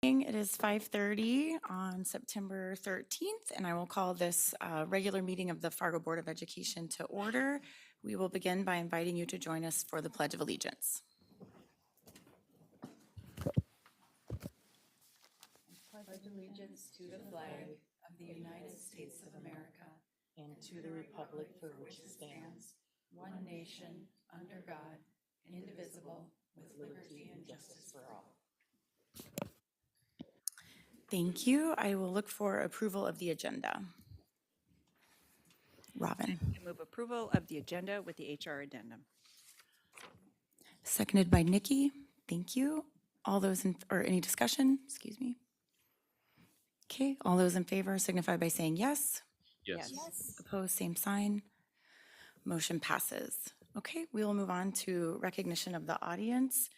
It is 5:30 on September 13th, and I will call this regular meeting of the Fargo Board of Education to order. We will begin by inviting you to join us for the Pledge of Allegiance. Pledge allegiance to the flag of the United States of America and to the republic for which it stands, one nation, under God, indivisible, with liberty and justice for all. Thank you. I will look for approval of the agenda. Robin. I move approval of the agenda with the HR addendum. Seconded by Nikki. Thank you. All those or any discussion? Excuse me. Okay, all those in favor signify by saying yes. Yes. Opposed, same sign. Motion passes. Okay, we will move on to recognition of the audience.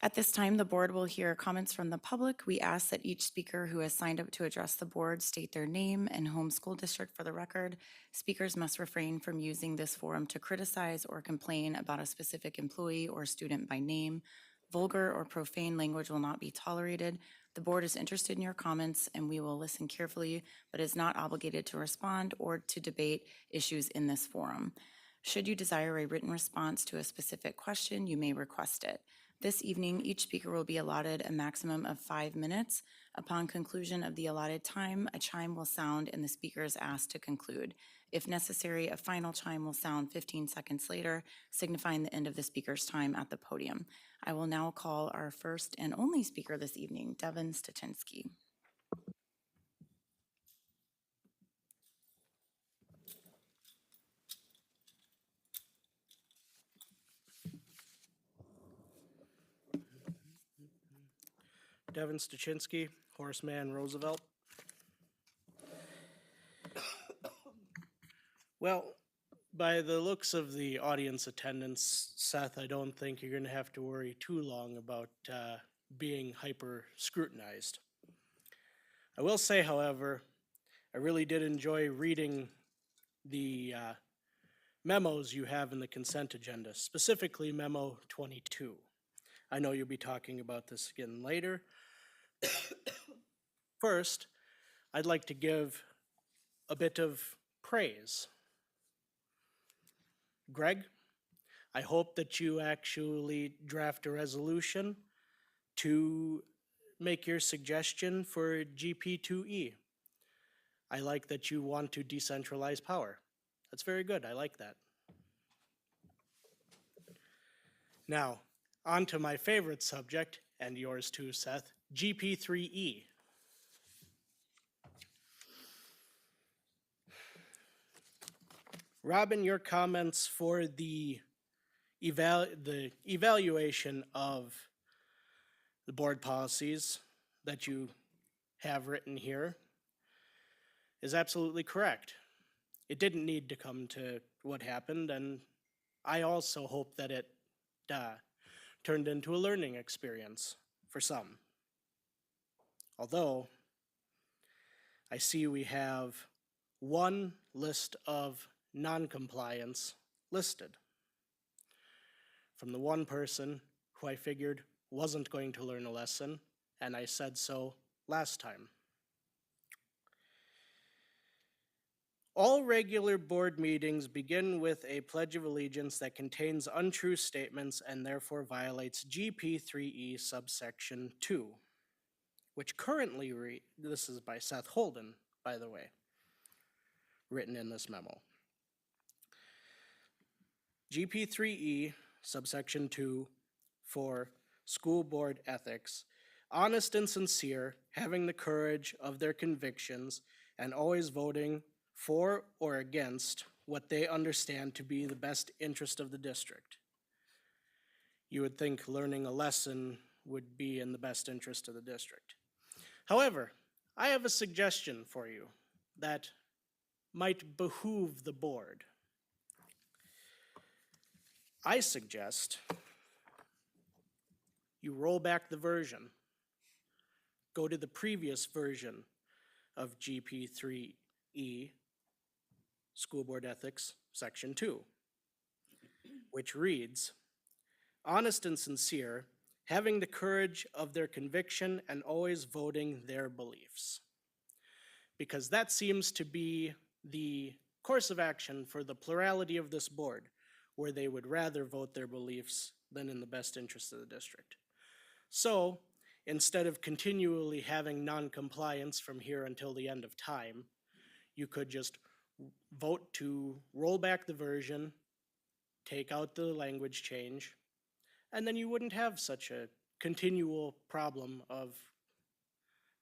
At this time, the board will hear comments from the public. We ask that each speaker who has signed up to address the board state their name and home school district for the record. Speakers must refrain from using this forum to criticize or complain about a specific employee or student by name. Vulgar or profane language will not be tolerated. The board is interested in your comments and we will listen carefully, but is not obligated to respond or to debate issues in this forum. Should you desire a written response to a specific question, you may request it. This evening, each speaker will be allotted a maximum of 5 minutes. Upon conclusion of the allotted time, a chime will sound and the speaker is asked to conclude. If necessary, a final chime will sound 15 seconds later, signifying the end of the speaker's time at the podium. I will now call our first and only speaker this evening, Devin Stachinsky. Devin Stachinsky, Horseman Roosevelt. Well, by the looks of the audience attendance, Seth, I don't think you're going to have to worry too long about being hyper scrutinized. I will say, however, I really did enjoy reading the memos you have in the consent agenda, specifically memo 22. I know you'll be talking about this again later. First, I'd like to give a bit of praise. Greg, I hope that you actually draft a resolution to make your suggestion for GP2E. I like that you want to decentralize power. That's very good. I like that. Now, on to my favorite subject, and yours too, Seth, GP3E. Robin, your comments for the evaluation of the board policies that you have written here is absolutely correct. It didn't need to come to what happened, and I also hope that it turned into a learning experience for some. Although, I see we have one list of non-compliance listed from the one person who I figured wasn't going to learn a lesson, and I said so last time. All regular board meetings begin with a Pledge of Allegiance that contains untrue statements and therefore violates GP3E subsection 2, which currently this is by Seth Holden, by the way, written in this memo. GP3E subsection 2 for school board ethics, honest and sincere, having the courage of their convictions, and always voting for or against what they understand to be the best interest of the district. You would think learning a lesson would be in the best interest of the district. However, I have a suggestion for you that might behoove the board. I suggest you roll back the version, go to the previous version of GP3E, School Board Ethics, Section 2, which reads, honest and sincere, having the courage of their conviction and always voting their beliefs. Because that seems to be the course of action for the plurality of this board, where they would rather vote their beliefs than in the best interest of the district. So, instead of continually having non-compliance from here until the end of time, you could just vote to roll back the version, take out the language change, and then you wouldn't have such a continual problem of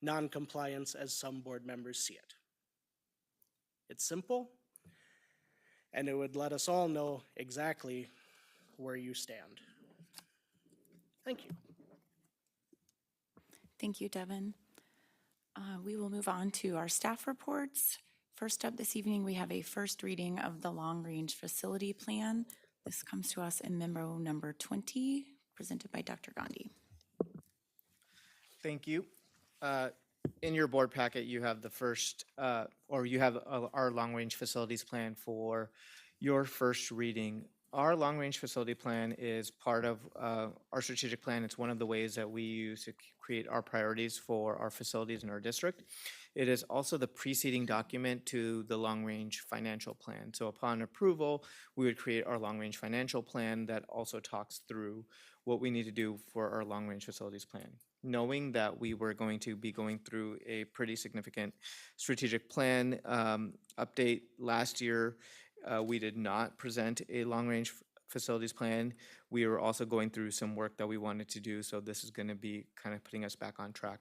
non-compliance as some board members see it. It's simple, and it would let us all know exactly where you stand. Thank you. Thank you, Devin. We will move on to our staff reports. First up this evening, we have a first reading of the long-range facility plan. This comes to us in memo number 20, presented by Dr. Gandhi. Thank you. In your board packet, you have the first, or you have our long-range facilities plan for your first reading. Our long-range facility plan is part of our strategic plan. It's one of the ways that we use to create our priorities for our facilities in our district. It is also the preceding document to the long-range financial plan. So upon approval, we would create our long-range financial plan that also talks through what we need to do for our long-range facilities plan. Knowing that we were going to be going through a pretty significant strategic plan update last year, we did not present a long-range facilities plan. We were also going through some work that we wanted to do, so this is going to be kind of putting us back on track.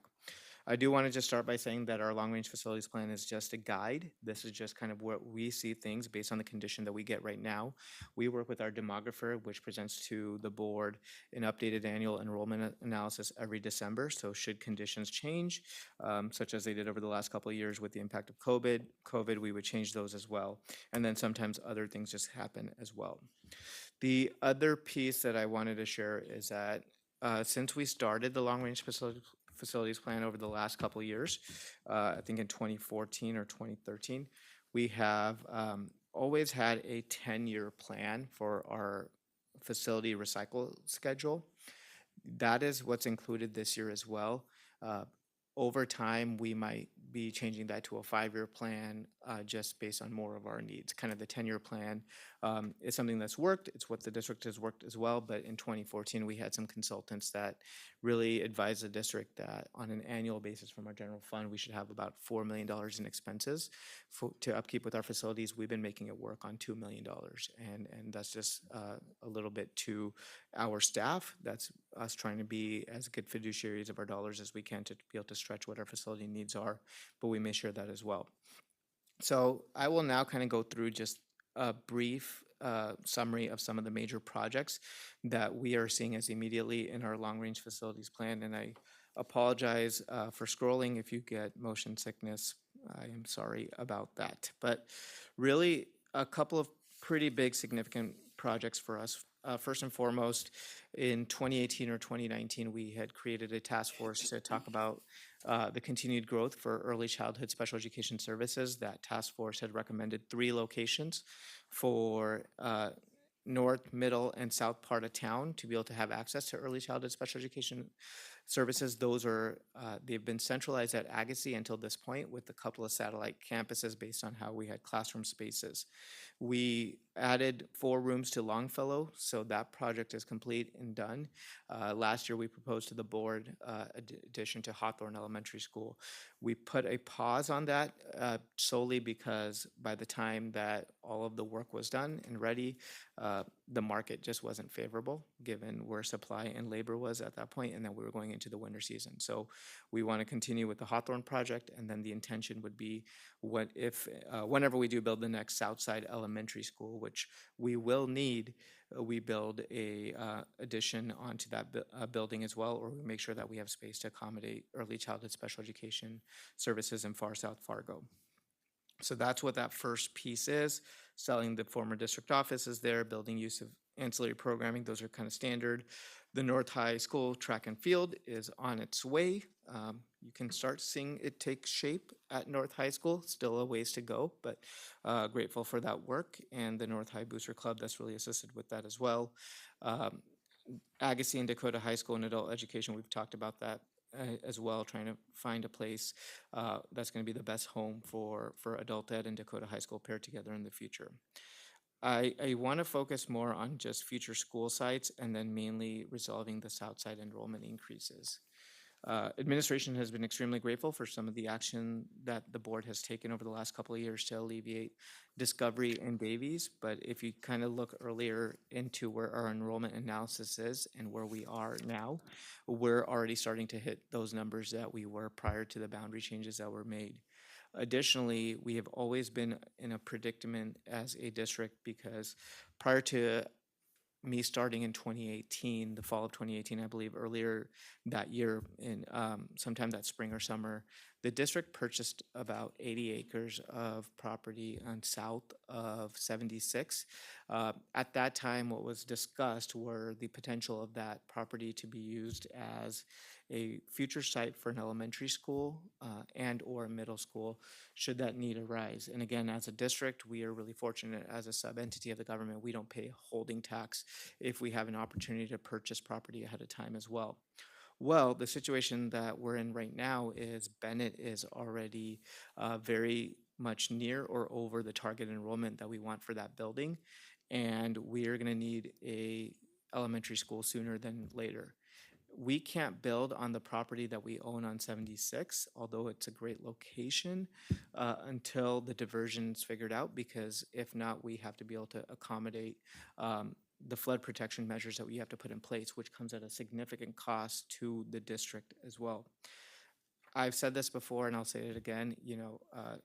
I do want to just start by saying that our long-range facilities plan is just a guide. This is just kind of where we see things based on the condition that we get right now. We work with our demographer, which presents to the board an updated annual enrollment analysis every December. So should conditions change, such as they did over the last couple of years with the impact of COVID, we would change those as well. And then sometimes other things just happen as well. The other piece that I wanted to share is that since we started the long-range facilities plan over the last couple of years, I think in 2014 or 2013, we have always had a 10-year plan for our facility recycle schedule. That is what's included this year as well. Over time, we might be changing that to a 5-year plan just based on more of our needs. Kind of the 10-year plan is something that's worked. It's what the district has worked as well. But in 2014, we had some consultants that really advised the district that on an annual basis from our general fund, we should have about $4 million in expenses to upkeep with our facilities. We've been making it work on $2 million. And that's just a little bit to our staff. That's us trying to be as good fiduciaries of our dollars as we can to be able to stretch what our facility needs are, but we may share that as well. So I will now kind of go through just a brief summary of some of the major projects that we are seeing as immediately in our long-range facilities plan. And I apologize for scrolling. If you get motion sickness, I am sorry about that. But really a couple of pretty big significant projects for us. First and foremost, in 2018 or 2019, we had created a task force to talk about the continued growth for early childhood special education services. That task force had recommended 3 locations for north, middle, and south part of town to be able to have access to early childhood special education services. Those are, they've been centralized at Agassiz until this point with a couple of satellite campuses based on how we had classroom spaces. We added 4 rooms to Longfellow, so that project is complete and done. Last year we proposed to the board addition to Hawthorne Elementary School. We put a pause on that solely because by the time that all of the work was done and ready, the market just wasn't favorable given where supply and labor was at that point, and then we were going into the winter season. So we want to continue with the Hawthorne project, and then the intention would be what if whenever we do build the next Southside Elementary School, which we will need, we build a addition onto that building as well, or we make sure that we have space to accommodate early childhood special education services in far South Fargo. So that's what that first piece is. Selling the former district offices there, building use of ancillary programming, those are kind of standard. The North High School track and field is on its way. You can start seeing it take shape at North High School. Still a ways to go, but grateful for that work. And the North High Booster Club that's really assisted with that as well. Agassiz and Dakota High School and adult education, we've talked about that as well, trying to find a place that's going to be the best home for adult ed and Dakota High School paired together in the future. I want to focus more on just future school sites and then mainly resolving the south side enrollment increases. Administration has been extremely grateful for some of the action that the board has taken over the last couple of years to alleviate Discovery and Davies. But if you kind of look earlier into where our enrollment analysis is and where we are now, we're already starting to hit those numbers that we were prior to the boundary changes that were made. Additionally, we have always been in a predicament as a district because prior to me starting in 2018, the fall of 2018, I believe earlier that year, in sometime that spring or summer, the district purchased about 80 acres of property on south of 76. At that time, what was discussed were the potential of that property to be used as a future site for an elementary school and or a middle school should that need arise. And again, as a district, we are really fortunate as a sub-entity of the government, we don't pay holding tax if we have an opportunity to purchase property ahead of time as well. Well, the situation that we're in right now is Bennett is already very much near or over the target enrollment that we want for that building. And we are going to need a elementary school sooner than later. We can't build on the property that we own on 76, although it's a great location, until the diversion's figured out, because if not, we have to be able to accommodate the flood protection measures that we have to put in place, which comes at a significant cost to the district as well. I've said this before and I'll say it again,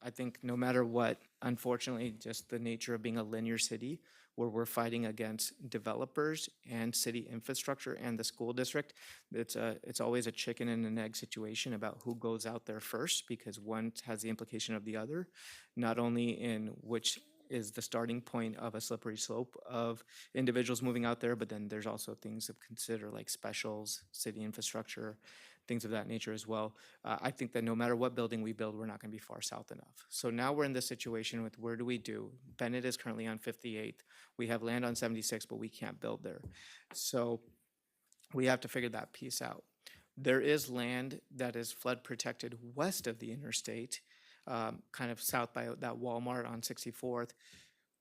I think no matter what, unfortunately, just the nature of being a linear city where we're fighting against developers and city infrastructure and the school district, it's always a chicken and an egg situation about who goes out there first, because one has the implication of the other, not only in which is the starting point of a slippery slope of individuals moving out there, but then there's also things to consider like specials, city infrastructure, things of that nature as well. I think that no matter what building we build, we're not going to be far south enough. So now we're in this situation with where do we do? Bennett is currently on 58th. We have land on 76, but we can't build there. So we have to figure that piece out. There is land that is flood protected west of the interstate, kind of south by that Walmart on 64th.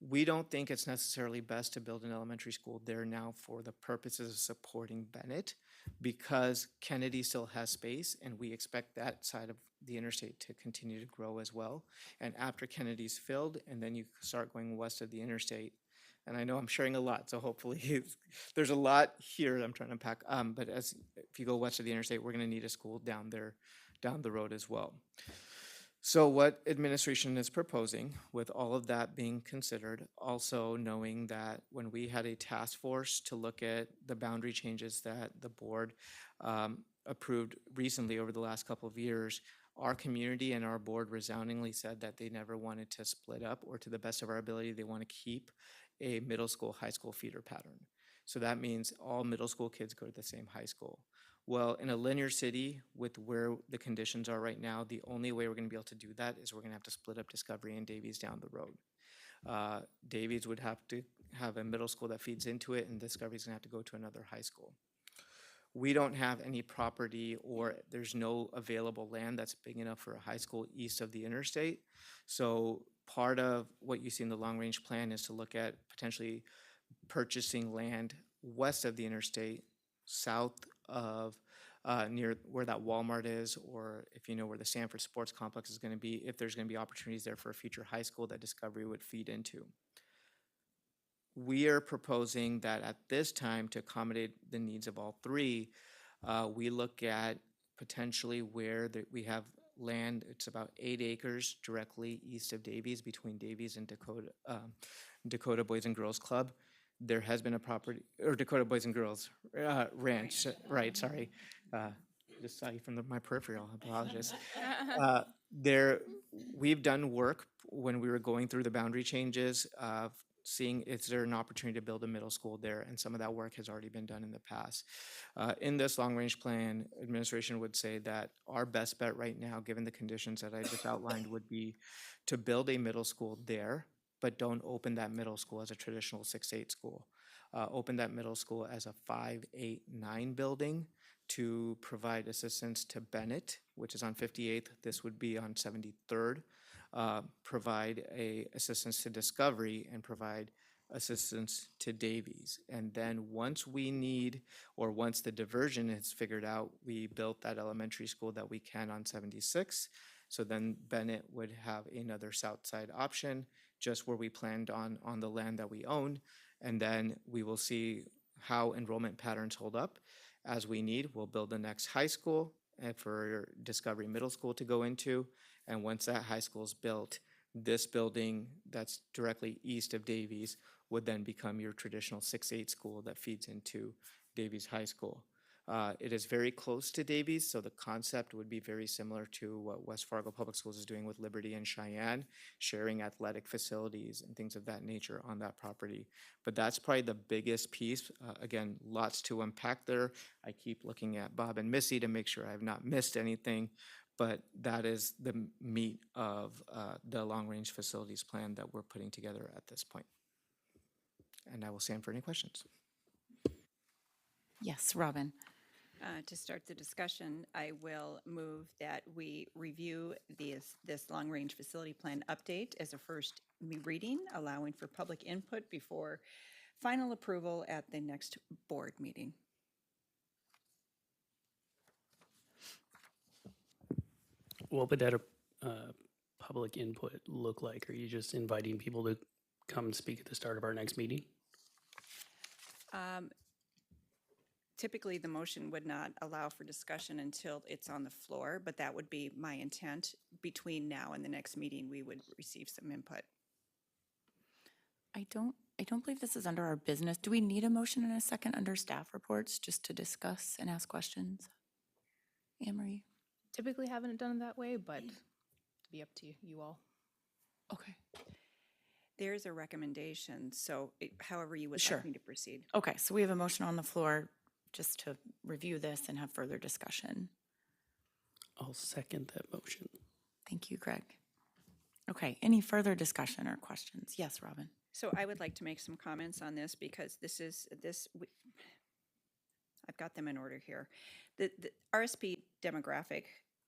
We don't think it's necessarily best to build an elementary school there now for the purposes of supporting Bennett, because Kennedy still has space and we expect that side of the interstate to continue to grow as well. And after Kennedy's filled, and then you start going west of the interstate, and I know I'm sharing a lot, so hopefully there's a lot here that I'm trying to unpack. But if you go west of the interstate, we're going to need a school down there, down the road as well. So what administration is proposing, with all of that being considered, also knowing that when we had a task force to look at the boundary changes that the board approved recently over the last couple of years, our community and our board resoundingly said that they never wanted to split up, or to the best of our ability, they want to keep a middle school, high school feeder pattern. So that means all middle school kids go to the same high school. Well, in a linear city with where the conditions are right now, the only way we're going to be able to do that is we're going to have to split up Discovery and Davies down the road. Davies would have to have a middle school that feeds into it, and Discovery's going to have to go to another high school. We don't have any property, or there's no available land that's big enough for a high school east of the interstate. So part of what you see in the long range plan is to look at potentially purchasing land west of the interstate, south of near where that Walmart is, or if you know where the Sanford Sports Complex is going to be, if there's going to be opportunities there for a future high school that Discovery would feed into. We are proposing that at this time, to accommodate the needs of all three, we look at potentially where we have land. It's about 8 acres directly east of Davies, between Davies and Dakota Boys and Girls Club. There has been a property, or Dakota Boys and Girls Ranch, right, sorry. Just saw you from my peripheral, I apologize. We've done work when we were going through the boundary changes, seeing is there an opportunity to build a middle school there, and some of that work has already been done in the past. In this long-range plan, administration would say that our best bet right now, given the conditions that I just outlined, would be to build a middle school there, but don't open that middle school as a traditional 6-8 school. Open that middle school as a 5-8-9 building to provide assistance to Bennett, which is on 58th. This would be on 73rd. Provide assistance to Discovery and provide assistance to Davies. And then once the diversion is figured out, we built that elementary school that we can on 76. So then Bennett would have another south side option, just where we planned on the land that we own. And then we will see how enrollment patterns hold up. As we need, we'll build the next high school for Discovery Middle School to go into. And once that high school is built, this building that's directly east of Davies would then become your traditional 6-8 school that feeds into Davies High School. It is very close to Davies, so the concept would be very similar to what West Fargo Public Schools is doing with Liberty and Cheyenne, sharing athletic facilities and things of that nature on that property. But that's probably the biggest piece. Again, lots to unpack there. I keep looking at Bob and Missy to make sure I have not missed anything, but that is the meat of the long-range facilities plan that we're putting together at this point. And I will stand for any questions. Yes, Robin. To start the discussion, I will move that we review this long-range facility plan update as a first reading, allowing for public input before final approval at the next board meeting. What would that public input look like? Are you just inviting people to come speak at the start of our next meeting? Typically, the motion would not allow for discussion until it's on the floor, but that would be my intent. Between now and the next meeting, we would receive some input. I don't believe this is under our business. Do we need a motion and a second under staff reports just to discuss and ask questions? Anne Marie? Typically haven't done it that way, but to be up to you all. Okay. There's a recommendation, so however you would Sure. like me to proceed. Okay, so we have a motion on the floor just to review this and have further discussion. I'll second that motion. Thank you, Greg. Okay, any further discussion or questions? Yes, Robin. So I would like to make some comments on this because I've got them in order here. The RSP demographic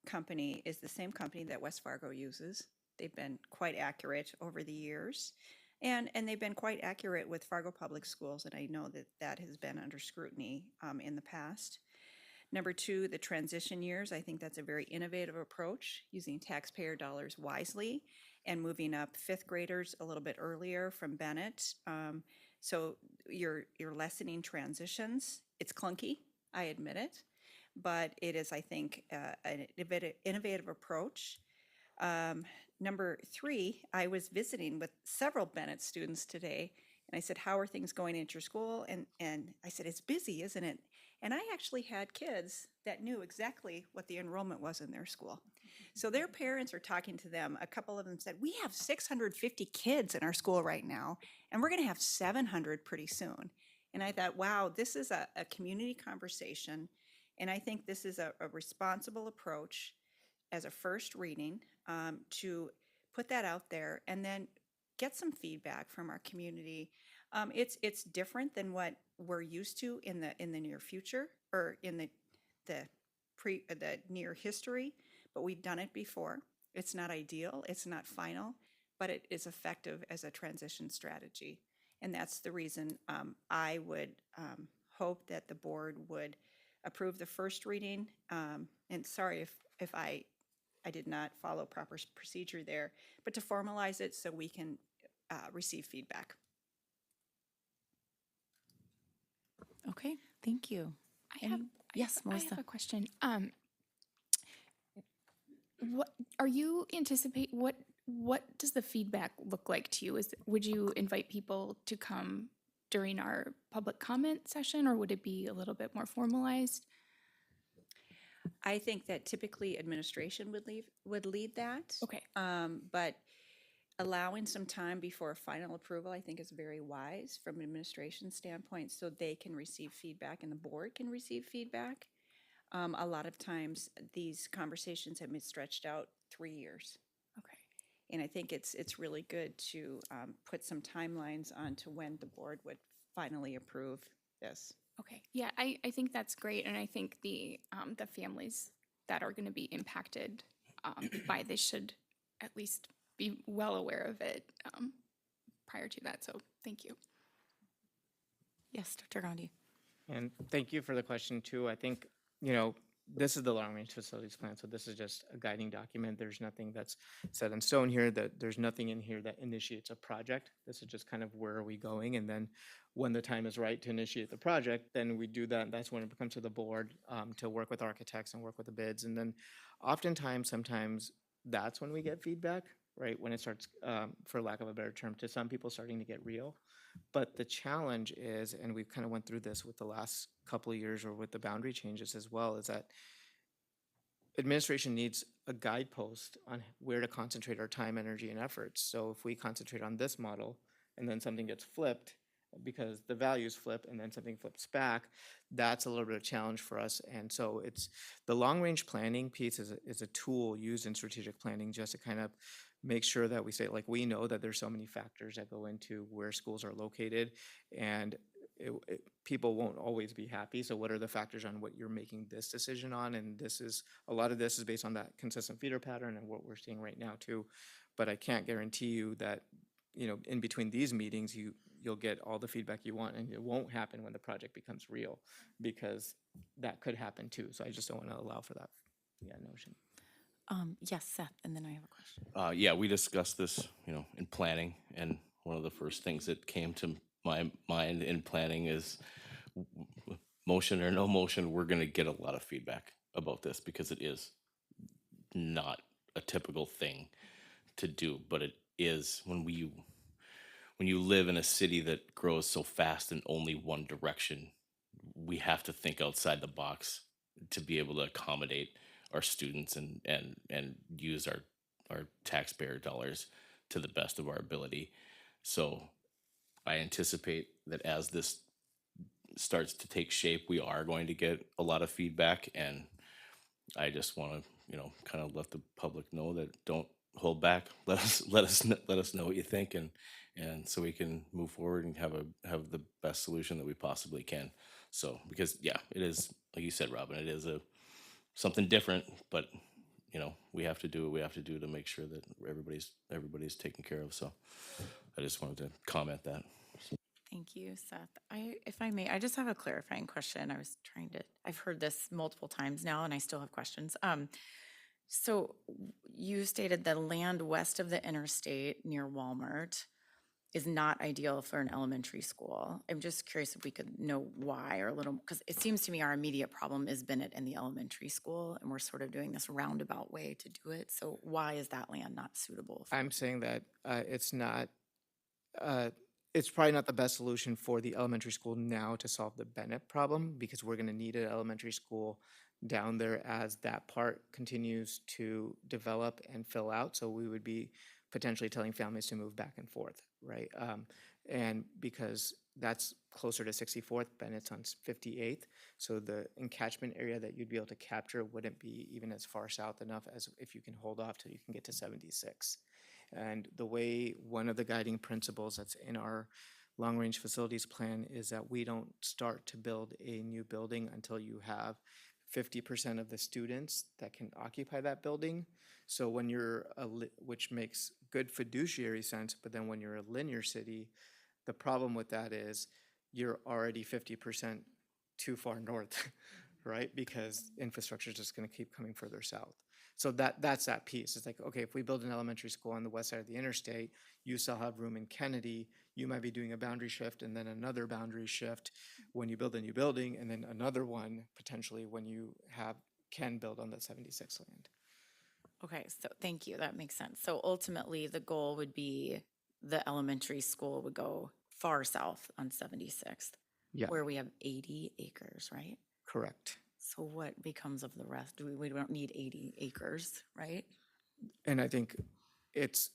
company is the same company that West Fargo uses. They've been quite accurate over the years. And they've been quite accurate with Fargo Public Schools, and I know that has been under scrutiny in the past. Number two, the transition years. I think that's a very innovative approach, using taxpayer dollars wisely and moving up fifth graders a little bit earlier from Bennett. So you're lessening transitions. It's clunky, I admit it, but it is, I think, an innovative approach. Number three, I was visiting with several Bennett students today, and I said, how are things going at your school? And I said, it's busy, isn't it? And I actually had kids that knew exactly what the enrollment was in their school. So their parents are talking to them. A couple of them said, we have 650 kids in our school right now, and we're going to have 700 pretty soon. And I thought, wow, this is a community conversation, and I think this is a responsible approach as a first reading to put that out there and then get some feedback from our community. It's different than what we're used to in the near future or in the near history, but we've done it before. It's not ideal, it's not final, but it is effective as a transition strategy. And that's the reason I would hope that the board would approve the first reading. And sorry if I did not follow proper procedure there, but to formalize it so we can receive feedback. Okay, thank you. Yes, I Melissa. have a question. What are you anticipate? What does the feedback look like to you? Would you invite people to come during our public comment session, or would it be a little bit more formalized? I think that typically administration would lead that. Okay. But allowing some time before final approval, I think, is very wise from an administration standpoint, so they can receive feedback and the board can receive feedback. A lot of times, these conversations have been stretched out 3 years. Okay. And I think it's really good to put some timelines onto when the board would finally approve this. Okay, yeah, I think that's great, and I think the families that are going to be impacted by this should at least be well aware of it prior to that. So thank you. Yes, Dr. Gandhi. And thank you for the question too. I think, you know, this is the long range facilities plan, so this is just a guiding document. There's nothing that's set in stone here, that there's nothing in here that initiates a project. This is just kind of where are we going, and then when the time is right to initiate the project, then we do that. And that's when it comes to the board to work with architects and work with the bids. And then oftentimes, sometimes that's when we get feedback, right? When it starts, for lack of a better term, to some people starting to get real. But the challenge is, and we've kind of went through this with the last couple of years or with the boundary changes as well, is that administration needs a guidepost on where to concentrate our time, energy, and efforts. So if we concentrate on this model and then something gets flipped because the values flip and then something flips back, that's a little bit of a challenge for us. And so it's the long range planning piece is a tool used in strategic planning just to kind of make sure that we say, like, we know that there's so many factors that go into where schools are located, and people won't always be happy. So what are the factors on what you're making this decision on? And this is, a lot of this is based on that consistent feeder pattern and what we're seeing right now too. But I can't guarantee you that, you know, in between these meetings, you'll get all the feedback you want, and it won't happen when the project becomes real, because that could happen too. So I just don't want to allow for that notion. Yes, Seth, and then I have a question. Yeah, we discussed this, in planning, and one of the first things that came to my mind in planning is motion or no motion, we're going to get a lot of feedback about this because it is not a typical thing to do, but it is when you live in a city that grows so fast in only one direction. We have to think outside the box to be able to accommodate our students and use our taxpayer dollars to the best of our ability. So I anticipate that as this starts to take shape, we are going to get a lot of feedback, and I just want to, kind of let the public know that don't hold back. Let us know what you think, and so we can move forward and have the best solution that we possibly can. So, because it is, like you said, Robin, it is something different, but we have to do what we have to do to make sure that everybody's taken care of. So I just wanted to comment that. Thank you, Seth. If I may, I just have a clarifying question. I've heard this multiple times now, and I still have questions. So you stated the land west of the interstate near Walmart is not ideal for an elementary school. I'm just curious if we could know why, or a little, because it seems to me our immediate problem is Bennett and the elementary school, and we're sort of doing this roundabout way to do it. So why is that land not suitable? I'm saying that it's not, it's probably not the best solution for the elementary school now to solve the Bennett problem, because we're going to need an elementary school down there as that part continues to develop and fill out. So we would be potentially telling families to move back and forth, right? And because that's closer to 64th, Bennett's on 58th. So the encatchment area that you'd be able to capture wouldn't be even as far south enough as if you can hold off till you can get to 76. And the way, one of the guiding principles that's in our long-range facilities plan is that we don't start to build a new building until you have 50% of the students that can occupy that building. So when you're, which makes good fiduciary sense, but then when you're a linear city, the problem with that is you're already 50% too far north, right? Because infrastructure is just going to keep coming further south. So that's that piece. It's like, okay, if we build an elementary school on the west side of the interstate, you still have room in Kennedy. You might be doing a boundary shift and then another boundary shift when you build a new building, and then another one potentially when you can build on that 76 land. Okay, so thank you. That makes sense. So ultimately, the goal would be the elementary school would go far south on 76th, Yeah, where we have 80 acres, right? correct. So what becomes of the rest? We don't need 80 acres, right? And I think it's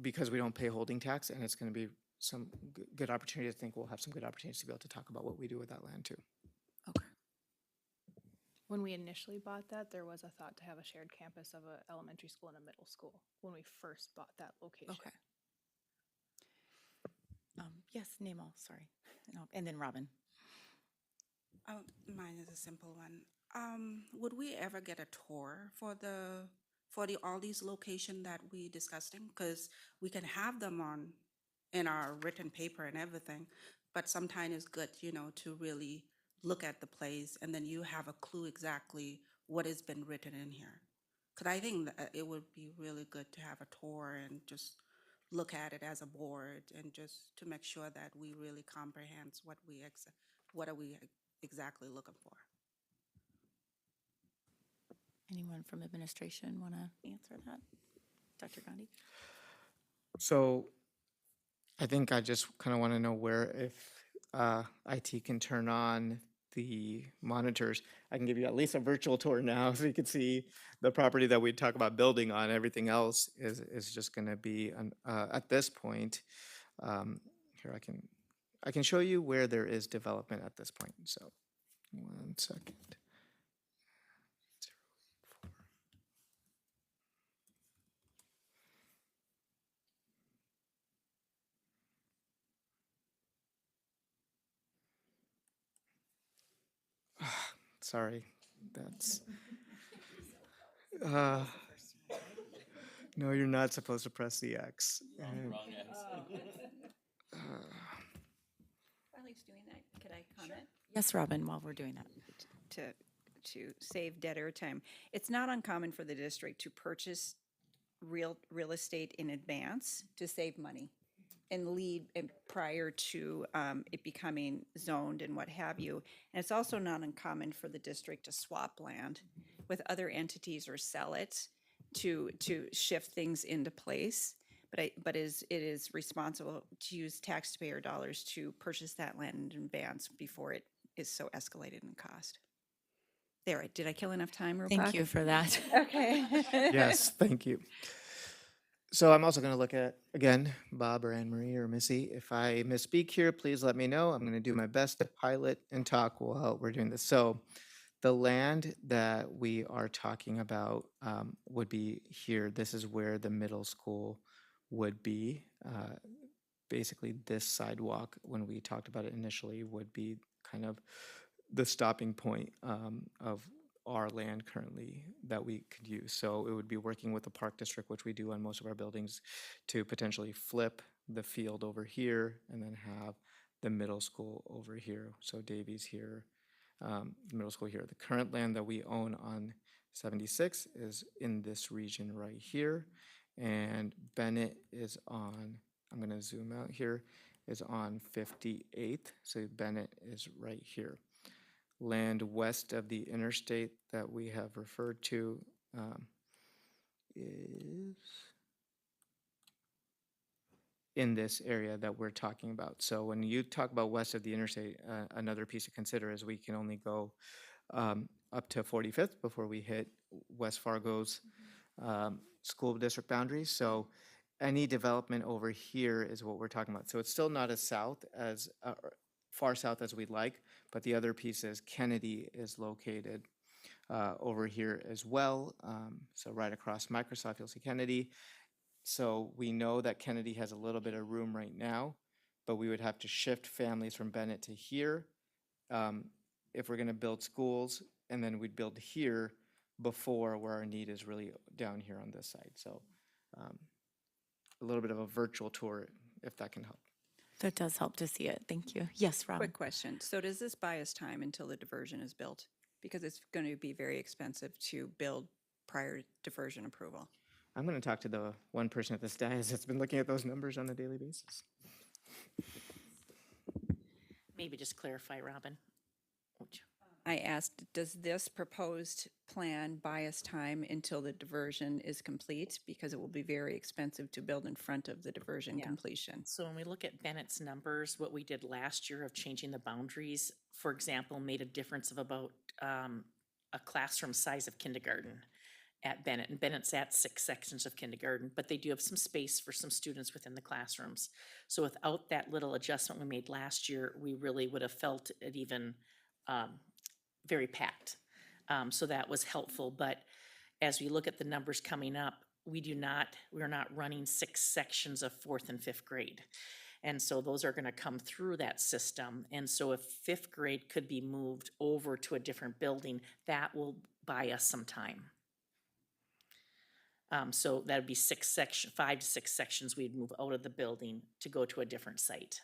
because we don't pay holding tax, and it's going to be some good opportunity. I think we'll have some good opportunities to be able to talk about what we do with that land too. Okay. When we initially bought that, there was a thought to have a shared campus of an elementary school and a middle school when we first bought that location. Okay. Yes, Namal, sorry. And then Robin. Mine is a simple one. Would we ever get a tour for all these locations that we discussing? Because we can have them in our written paper and everything, but sometimes it's good, to really look at the place and then you have a clue exactly what has been written in here. Because I think that it would be really good to have a tour and just look at it as a board and just to make sure that we really comprehend what are we exactly looking for. Anyone from administration want to answer that? Dr. Gandhi? So I think I just kind of want to know where, if IT can turn on the monitors. I can give you at least a virtual tour now so you can see the property that we talk about building on. Everything else is just going to be, at this point, here I can show you where there is development at this point. So 1 second. Sorry, that's. No, you're not supposed to press the X. And, Wrong X. While he's doing that, could I comment? Yes, Robin, while we're doing that. To save dead air time. It's not uncommon for the district to purchase real estate in advance to save money and lead prior to it becoming zoned and what have you. And it's also not uncommon for the district to swap land with other entities or sell it to shift things into place. But it is responsible to use taxpayer dollars to purchase that land in advance before it is so escalated in cost. There, did I kill enough time, Rupak? Thank you for that. Okay. yes, thank you. So I'm also going to look at, again, Bob or Anne Marie or Missy. If I misspeak here, please let me know. I'm going to do my best to pilot and talk while we're doing this. So the land that we are talking about would be here. This is where the middle school would be. Basically, this sidewalk, when we talked about it initially, would be kind of the stopping point of our land currently that we could use. So it would be working with the park district, which we do on most of our buildings, to potentially flip the field over here and then have the middle school over here. So Davies here, the middle school here. The current land that we own on 76 is in this region right here. And Bennett is on, I'm going to zoom out here, is on 58th. So Bennett is right here. Land west of the interstate that we have referred to is in this area that we're talking about. So when you talk about west of the interstate, another piece to consider is we can only go up to 45th before we hit West Fargo's school district boundaries. So any development over here is what we're talking about. So it's still not as south as far south as we'd like, but the other piece is Kennedy is located over here as well. So right across Microsoft, you'll see Kennedy. So we know that Kennedy has a little bit of room right now, but we would have to shift families from Bennett to here if we're going to build schools, and then we'd build here before where our need is really down here on this side. So a little bit of a virtual tour, if that can help. That does help to see it. Thank you. Yes, Robin. Quick question. So does this buy us time until the diversion is built? Because it's going to be very expensive to build prior to diversion approval. I'm going to talk to the one person at this dais that's been looking at those numbers on a daily basis. Maybe just clarify, Robin. I asked, does this proposed plan buy us time until the diversion is complete? Because it will be very expensive to build in front of the diversion Yeah. completion. So when we look at Bennett's numbers, what we did last year of changing the boundaries, for example, made a difference of about a classroom size of kindergarten at Bennett. And Bennett's at 6 sections of kindergarten, but they do have some space for some students within the classrooms. So without that little adjustment we made last year, we really would have felt it even very packed. So that was helpful, but as we look at the numbers coming up, we're not running 6 sections of 4th and 5th grade. And so those are gonna come through that system. And so if 5th grade could be moved over to a different building, that will buy us some time. So that'd be 5 to 6 sections we'd move out of the building to go to a different site.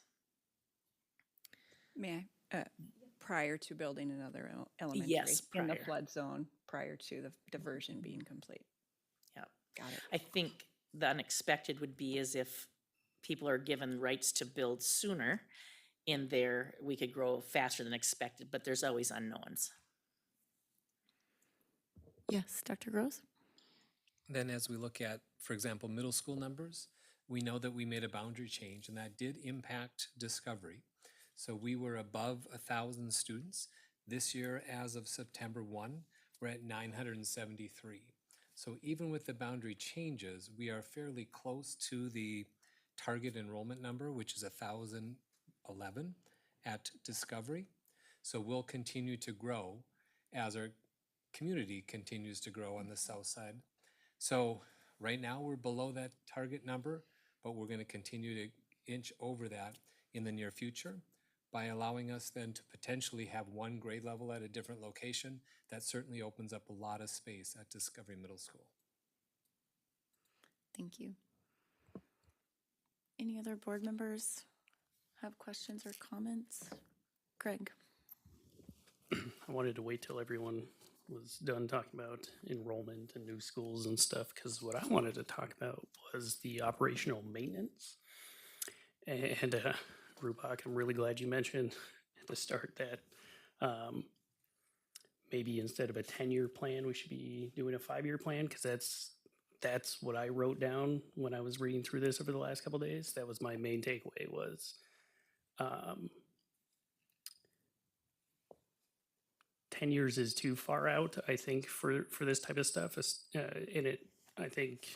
May I, prior to building another elementary? Yes, In the prior. flood zone, prior to the diversion being complete. Yeah. Got it. I think the unexpected would be is if people are given rights to build sooner in there, we could grow faster than expected, but there's always unknowns. Yes, Dr. Gross? Then as we look at, for example, middle school numbers, we know that we made a boundary change and that did impact Discovery. So we were above 1,000 students. This year, as of September 1, we're at 973. So even with the boundary changes, we are fairly close to the target enrollment number, which is 1,011 at Discovery. So we'll continue to grow as our community continues to grow on the south side. So right now we're below that target number, but we're going to continue to inch over that in the near future by allowing us then to potentially have one grade level at a different location. That certainly opens up a lot of space at Discovery Middle School. Thank you. Any other board members have questions or comments? Greg? I wanted to wait till everyone was done talking about enrollment and new schools and stuff, because what I wanted to talk about was the operational maintenance. And Rupak, I'm really glad you mentioned at the start that maybe instead of a 10-year plan, we should be doing a 5-year plan, because that's what I wrote down when I was reading through this over the last couple of days. That was my main takeaway was 10 years is too far out, I think, for this type of stuff. And it, I think,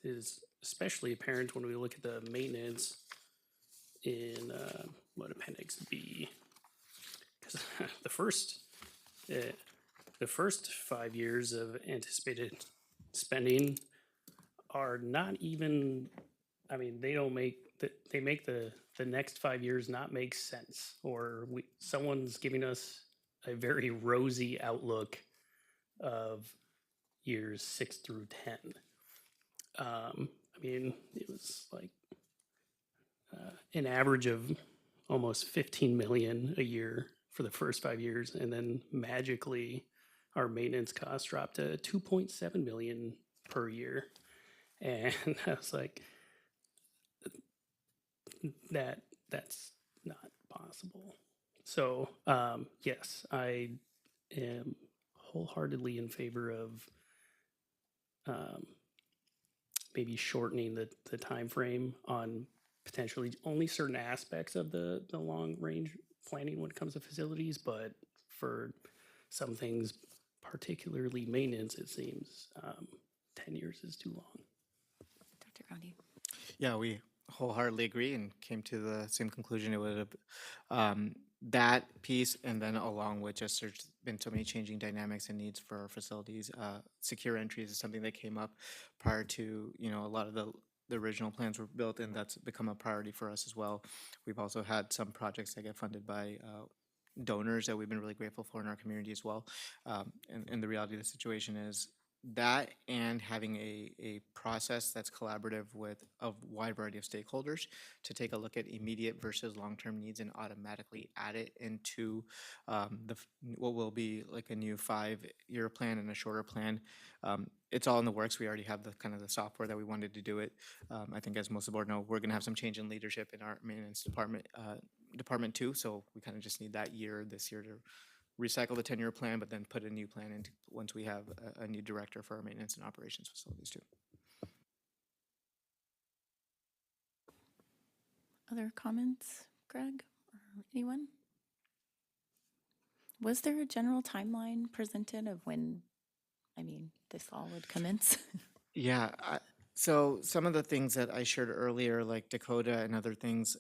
is especially apparent when we look at the maintenance in what Appendix B. Because the first 5 years of anticipated spending are not even, I mean, they don't make, they make the next 5 years not make sense. Or someone's giving us a very rosy outlook of years 6 through 10. I mean, it was like an average of almost 15 million a year for the first 5 years, and then magically our maintenance costs dropped to 2.7 million per year. And I was like, that's not possible. So yes, I am wholeheartedly in favor of maybe shortening the time frame on potentially only certain aspects of the long range planning when it comes to facilities, but for some things, particularly maintenance, it seems 10 years is too long. Dr. Gandhi? Yeah, we wholeheartedly agree and came to the same conclusion. It would have that piece, and then along with just there's been so many changing dynamics and needs for our facilities. Secure entries is something that came up prior to, you know, a lot of the original plans were built, and that's become a priority for us as well. We've also had some projects that get funded by donors that we've been really grateful for in our community as well. And the reality of the situation is that, and having a process that's collaborative with a wide variety of stakeholders to take a look at immediate versus long-term needs and automatically add it into what will be like a new 5-year plan and a shorter plan. It's all in the works. We already have the kind of the software that we wanted to do it. I think as most of the board know, we're going to have some change in leadership in our maintenance department too. So we kind of just need that year this year to recycle the 10-year plan, but then put a new plan into once we have a new director for our maintenance and operations facilities too. Other comments, Greg, or anyone? Was there a general timeline presented of when, I mean, this all would commence? Yeah, so some of the things that I shared earlier, like Dakota and other things,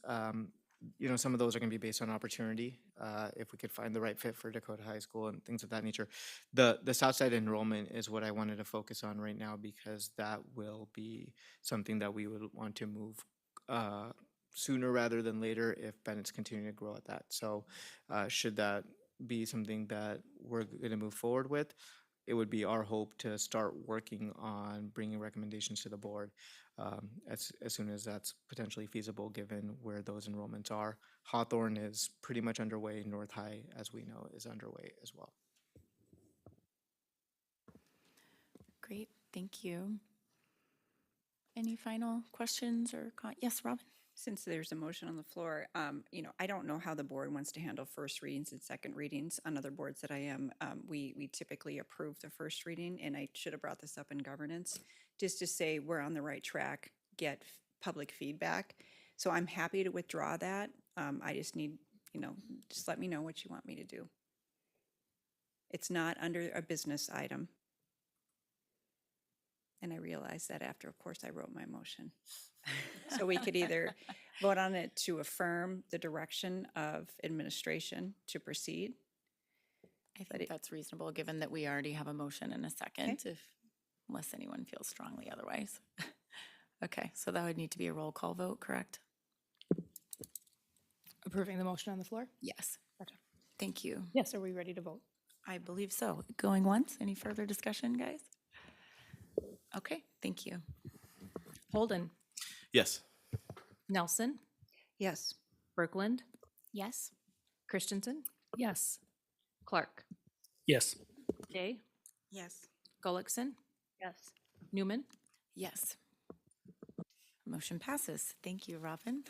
you know, some of those are going to be based on opportunity. If we could find the right fit for Dakota High School and things of that nature. The Southside enrollment is what I wanted to focus on right now because that will be something that we would want to move sooner rather than later if Bennett's continuing to grow at that. So should that be something that we're going to move forward with, it would be our hope to start working on bringing recommendations to the board as soon as that's potentially feasible, given where those enrollments are. Hawthorne is pretty much underway. North High, as we know, is underway as well. Great, thank you. Any final questions or yes, Robin? Since there's a motion on the floor, you know, I don't know how the board wants to handle first readings and second readings. On other boards that I am, we typically approve the first reading, and I should have brought this up in governance, just to say we're on the right track, get public feedback. So I'm happy to withdraw that. I just need, you know, just let me know what you want me to do. It's not under a business item. And I realized that after, of course, I wrote my motion. So we could either vote on it to affirm the direction of administration to proceed. I think that's reasonable, given that we already have a motion and a second, Okay. unless anyone feels strongly otherwise. Okay, so that would need to be a roll call vote, correct? Approving the motion on the floor? Yes. Gotcha. Thank you. Yes, are we ready to vote? I believe so. Going once, any further discussion, guys? Okay, thank you. Holden, Yes. Nelson, Yes. Berkland, Yes. Christensen, Yes. Clark, Yes. Day, Yes. Gullickson, Yes. Newman. Yes. Motion passes. Thank you, Robin.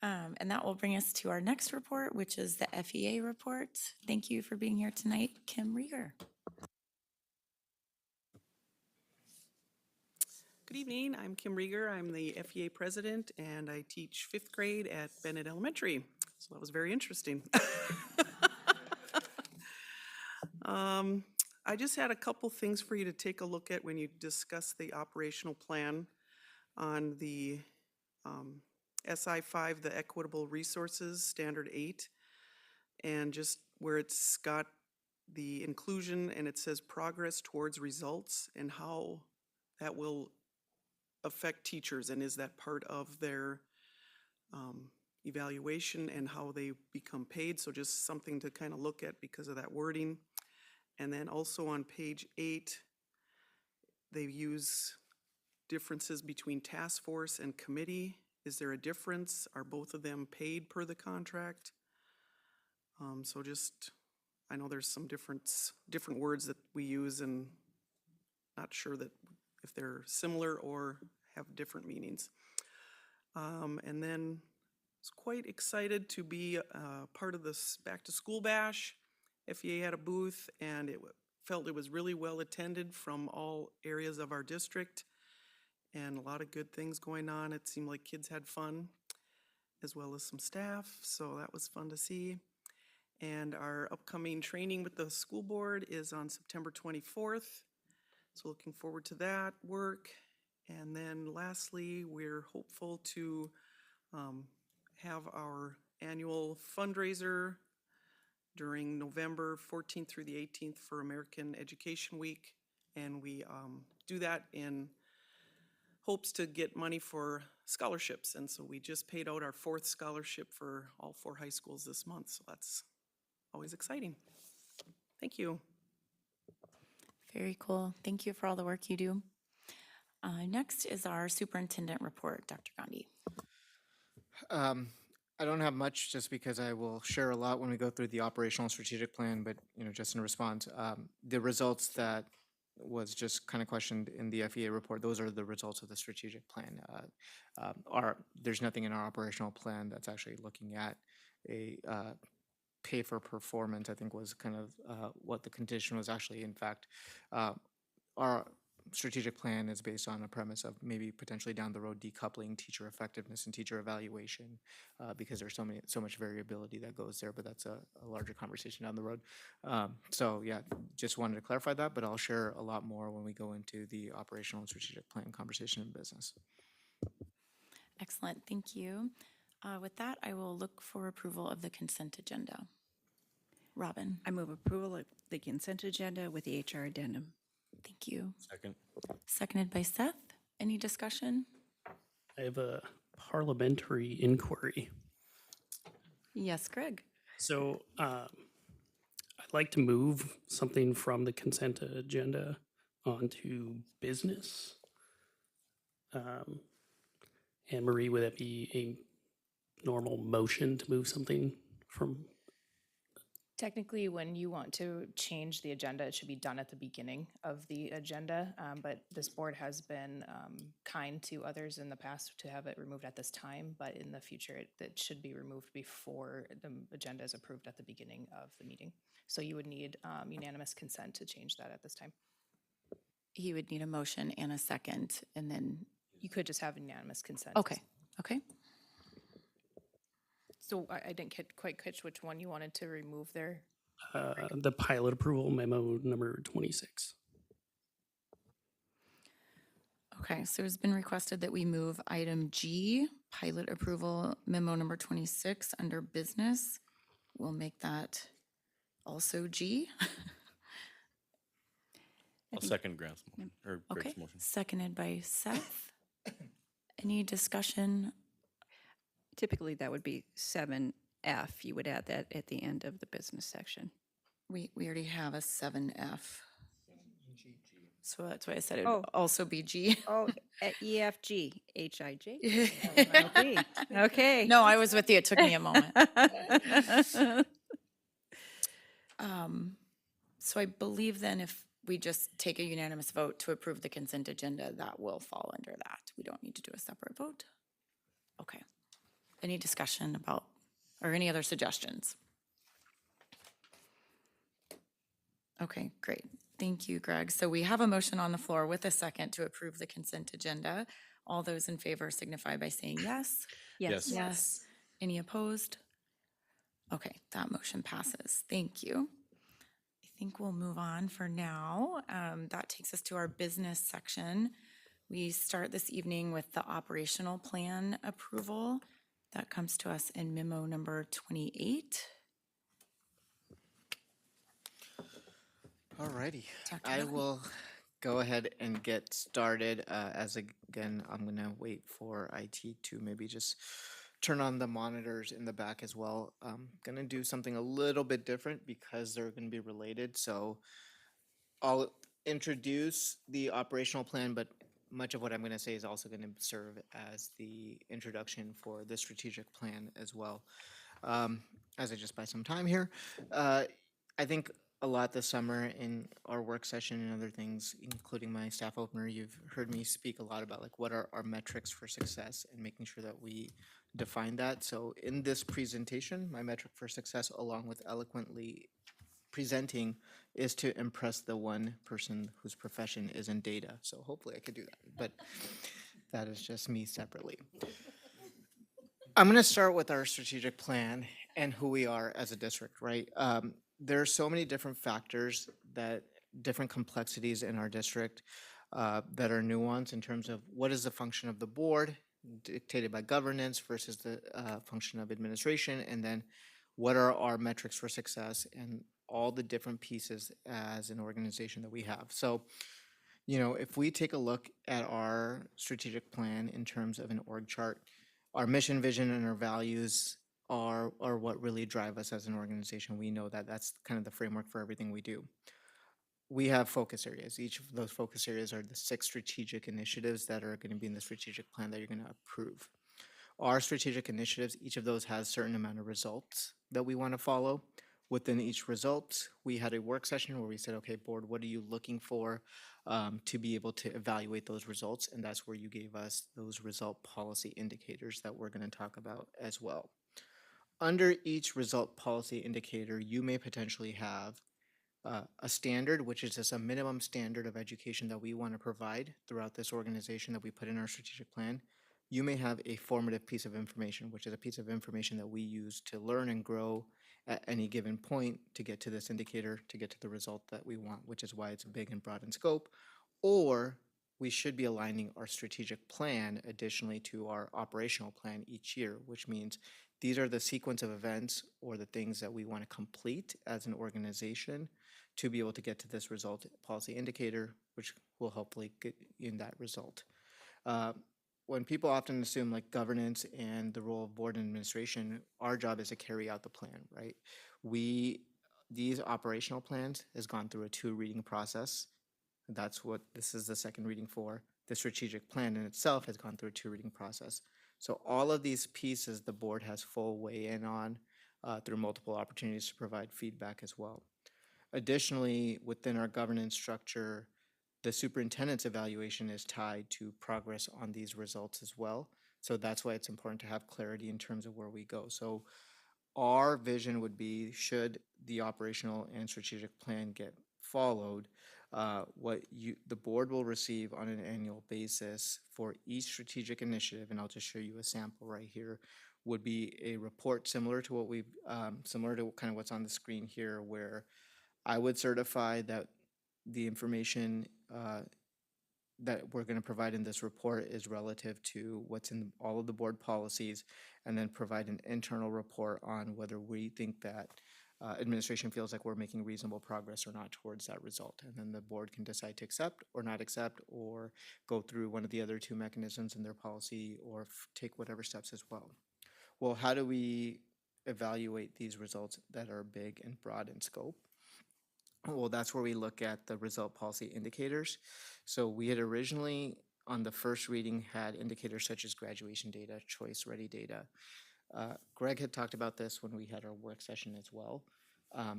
And that will bring us to our next report, which is the FEA report. Thank you for being here tonight, Kim Rieger. Good evening, I'm Kim Rieger. I'm the FEA president and I teach 5th grade at Bennett Elementary. So that was very interesting. I just had a couple things for you to take a look at when you discuss the operational plan on the SI5, the Equitable Resources Standard 8, and just where it's got the inclusion and it says progress towards results and how that will affect teachers, and is that part of their evaluation and how they become paid. So just something to kind of look at because of that wording. And then also on page 8, they use differences between task force and committee. Is there a difference? Are both of them paid per the contract? So just, I know there's some different words that we use and not sure that if they're similar or have different meanings. And then I was quite excited to be part of this Back to School Bash. FEA had a booth and it felt it was really well attended from all areas of our district and a lot of good things going on. It seemed like kids had fun as well as some staff, so that was fun to see. And our upcoming training with the school board is on September 24th. So looking forward to that work. And then lastly, we're hopeful to have our annual fundraiser during November 14th through the 18th for American Education Week. And we do that in hopes to get money for scholarships. And so we just paid out our 4th scholarship for all 4 high schools this month. So that's always exciting. Thank you. Very cool. Thank you for all the work you do. Next is our superintendent report, Dr. Gandhi. I don't have much just because I will share a lot when we go through the operational and strategic plan, but you know, just in response, the results that was just kind of questioned in the FEA report, those are the results of the strategic plan. There's nothing in our operational plan that's actually looking at a pay for performance, I think was kind of what the condition was actually. In fact, our strategic plan is based on a premise of maybe potentially down the road decoupling teacher effectiveness and teacher evaluation because there's so much variability that goes there, but that's a larger conversation down the road. So yeah, just wanted to clarify that, but I'll share a lot more when we go into the operational and strategic plan conversation in business. Excellent, thank you. With that, I will look for approval of the consent agenda. Robin, I move approval of the consent agenda with the HR addendum. thank you. Second. Seconded by Seth. Any discussion? I have a parliamentary inquiry. Yes, Greg. So I'd like to move something from the consent agenda onto business. Anne Marie, would that be a normal motion to move something from? Technically, when you want to change the agenda, it should be done at the beginning of the agenda. But this board has been kind to others in the past to have it removed at this time. But in the future, it should be removed before the agenda is approved at the beginning of the meeting. So you would need unanimous consent to change that at this time. He would need a motion and a second, and then, You could just have unanimous consent. okay, okay. So I didn't quite catch which one you wanted to remove there. The pilot approval memo number 26. Okay, so it's been requested that we move item G, pilot approval memo number 26, under business. We'll make that also G. I'll second Grant's, or Okay, Greg's motion. seconded by Seth. Any discussion? Typically, that would be 7F. You would add that at the end of the business section. We already have a 7F. So that's why I said it Oh. would also be G. Oh, EFG, HIJ. Okay. No, I was with you. It took me a moment. So I believe then if we just take a unanimous vote to approve the consent agenda, that will fall under that. We don't need to do a separate vote. Okay. Any discussion about, or any other suggestions? Okay, great. Thank you, Greg. So we have a motion on the floor with a second to approve the consent agenda. All those in favor signify by saying yes. Yes. Yes. Any opposed? Okay, that motion passes. Thank you. I think we'll move on for now. That takes us to our business section. We start this evening with the operational plan approval. That comes to us in memo number 28. Alrighty, Dr. I Miller. will go ahead and get started. As again, I'm gonna wait for IT to maybe just turn on the monitors in the back as well. I'm gonna do something a little bit different because they're gonna be related. So I'll introduce the operational plan, but much of what I'm gonna say is also gonna serve as the introduction for the strategic plan as well. As I just buy some time here, I think a lot this summer in our work session and other things, including my staff opener, you've heard me speak a lot about like what are our metrics for success and making sure that we define that. So in this presentation, my metric for success, along with eloquently presenting, is to impress the one person whose profession is in data. So hopefully I could do that, but that is just me separately. I'm going to start with our strategic plan and who we are as a district, right? There are so many different factors that different complexities in our district that are nuanced in terms of what is the function of the board dictated by governance versus the function of administration, and then what are our metrics for success and all the different pieces as an organization that we have. So, you know, if we take a look at our strategic plan in terms of an org chart, our mission, vision, and our values are what really drive us as an organization. We know that that's kind of the framework for everything we do. We have focus areas. Each of those focus areas are the 6 strategic initiatives that are going to be in the strategic plan that you're going to approve. Our strategic initiatives, each of those has a certain amount of results that we want to follow. Within each result, we had a work session where we said, okay, board, what are you looking for to be able to evaluate those results? And that's where you gave us those result policy indicators that we're going to talk about as well. Under each result policy indicator, you may potentially have a standard, which is just a minimum standard of education that we want to provide throughout this organization that we put in our strategic plan. You may have a formative piece of information, which is a piece of information that we use to learn and grow at any given point to get to this indicator, to get to the result that we want, which is why it's big and broad in scope. Or we should be aligning our strategic plan additionally to our operational plan each year, which means these are the sequence of events or the things that we want to complete as an organization to be able to get to this result policy indicator, which will hopefully get in that result. When people often assume like governance and the role of board and administration, our job is to carry out the plan, right? These operational plans has gone through a 2 reading process. That's what this is the second reading for. The strategic plan in itself has gone through a 2 reading process. So all of these pieces the board has full weigh in on through multiple opportunities to provide feedback as well. Additionally, within our governance structure, the superintendent's evaluation is tied to progress on these results as well. So that's why it's important to have clarity in terms of where we go. So our vision would be, should the operational and strategic plan get followed, the board will receive on an annual basis for each strategic initiative, and I'll just show you a sample right here, would be a report similar to what we've, similar to kind of what's on the screen here, where I would certify that the information that we're going to provide in this report is relative to what's in all of the board policies, and then provide an internal report on whether we think that administration feels like we're making reasonable progress or not towards that result. And then the board can decide to accept or not accept, or go through one of the other 2 mechanisms in their policy, or take whatever steps as well. Well, how do we evaluate these results that are big and broad in scope? Well, that's where we look at the result policy indicators. So we had originally, on the first reading, had indicators such as graduation data, choice ready data. Greg had talked about this when we had our work session as well.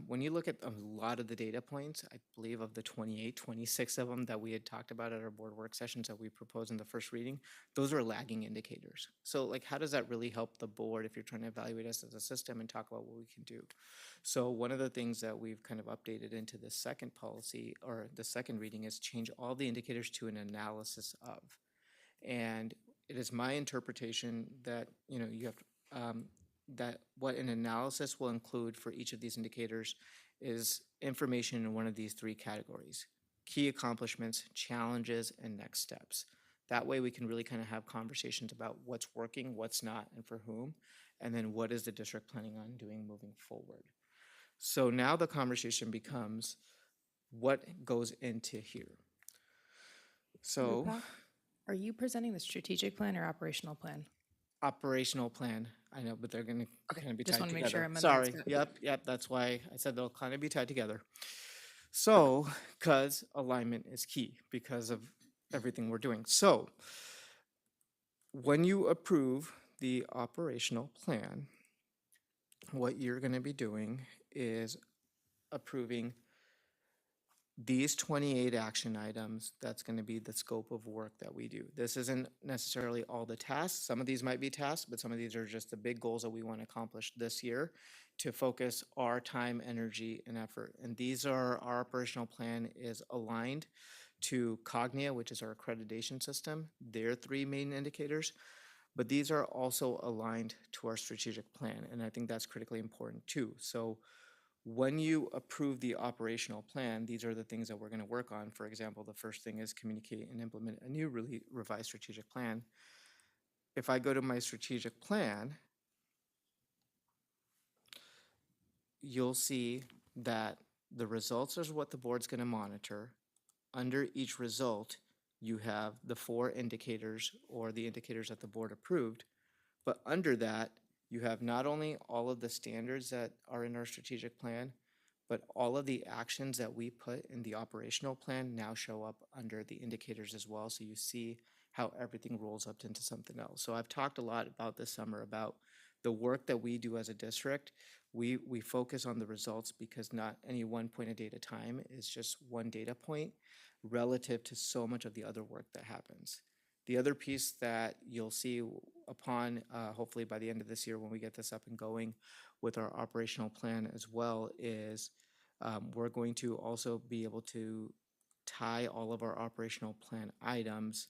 When you look at a lot of the data points, I believe of the 28, 26 of them that we had talked about at our board work sessions that we proposed in the first reading, those are lagging indicators. So like, how does that really help the board if you're trying to evaluate us as a system and talk about what we can do? So one of the things that we've kind of updated into the second policy, or the second reading, is change all the indicators to an analysis of. And it is my interpretation that, you have to, that what an analysis will include for each of these indicators is information in one of these 3 categories: key accomplishments, challenges, and next steps. That way we can really kind of have conversations about what's working, what's not, and for whom, and then what is the district planning on doing moving forward. So now the conversation becomes, what goes into here? So Rupa, are you presenting the strategic plan or operational plan? operational plan, I know, but they're going to kind of be just tied wanna make together. sure I'm in Sorry, lockstep. yep, that's why I said they'll kind of be tied together. So, because alignment is key because of everything we're doing. So, when you approve the operational plan, what you're going to be doing is approving these 28 action items. That's going to be the scope of work that we do. This isn't necessarily all the tasks. Some of these might be tasks, but some of these are just the big goals that we want to accomplish this year to focus our time, energy, and effort. And these are, our operational plan is aligned to Cognia, which is our accreditation system, their 3 main indicators. But these are also aligned to our strategic plan, and I think that's critically important too. So when you approve the operational plan, these are the things that we're going to work on. For example, the first thing is communicate and implement a new revised strategic plan. If I go to my strategic plan, you'll see that the results is what the board's going to monitor. Under each result, you have the 4 indicators, or the indicators that the board approved. But under that, you have not only all of the standards that are in our strategic plan, but all of the actions that we put in the operational plan now show up under the indicators as well. So you see how everything rolls up into something else. So I've talked a lot about this summer about the work that we do as a district. We focus on the results because not any one point of data time is just one data point relative to so much of the other work that happens. The other piece that you'll see upon, hopefully by the end of this year when we get this up and going with our operational plan as well, is we're going to also be able to tie all of our operational plan items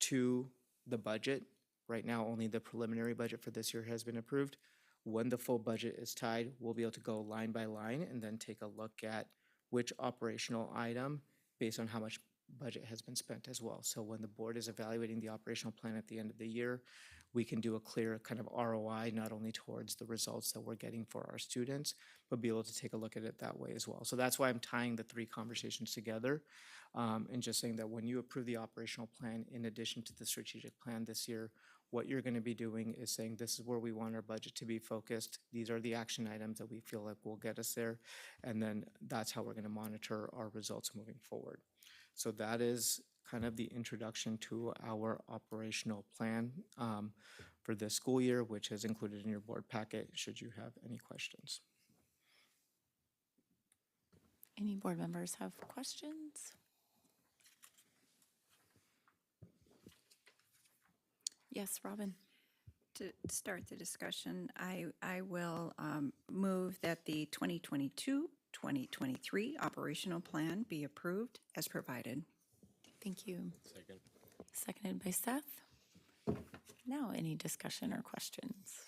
to the budget. Right now, only the preliminary budget for this year has been approved. When the full budget is tied, we'll be able to go line by line and then take a look at which operational item, based on how much budget has been spent as well. So when the board is evaluating the operational plan at the end of the year, we can do a clear kind of ROI, not only towards the results that we're getting for our students, but be able to take a look at it that way as well. So that's why I'm tying the three conversations together, and just saying that when you approve the operational plan, in addition to the strategic plan this year, what you're going to be doing is saying, this is where we want our budget to be focused. These are the action items that we feel like will get us there. And then that's how we're going to monitor our results moving forward. So that is kind of the introduction to our operational plan for this school year, which is included in your board packet, should you have any questions. Any board members have questions? Yes, Robin. To start the discussion, I will move that the 2022-2023 operational plan be approved as provided. Thank you. Second. Seconded by Seth. Now, any discussion or questions?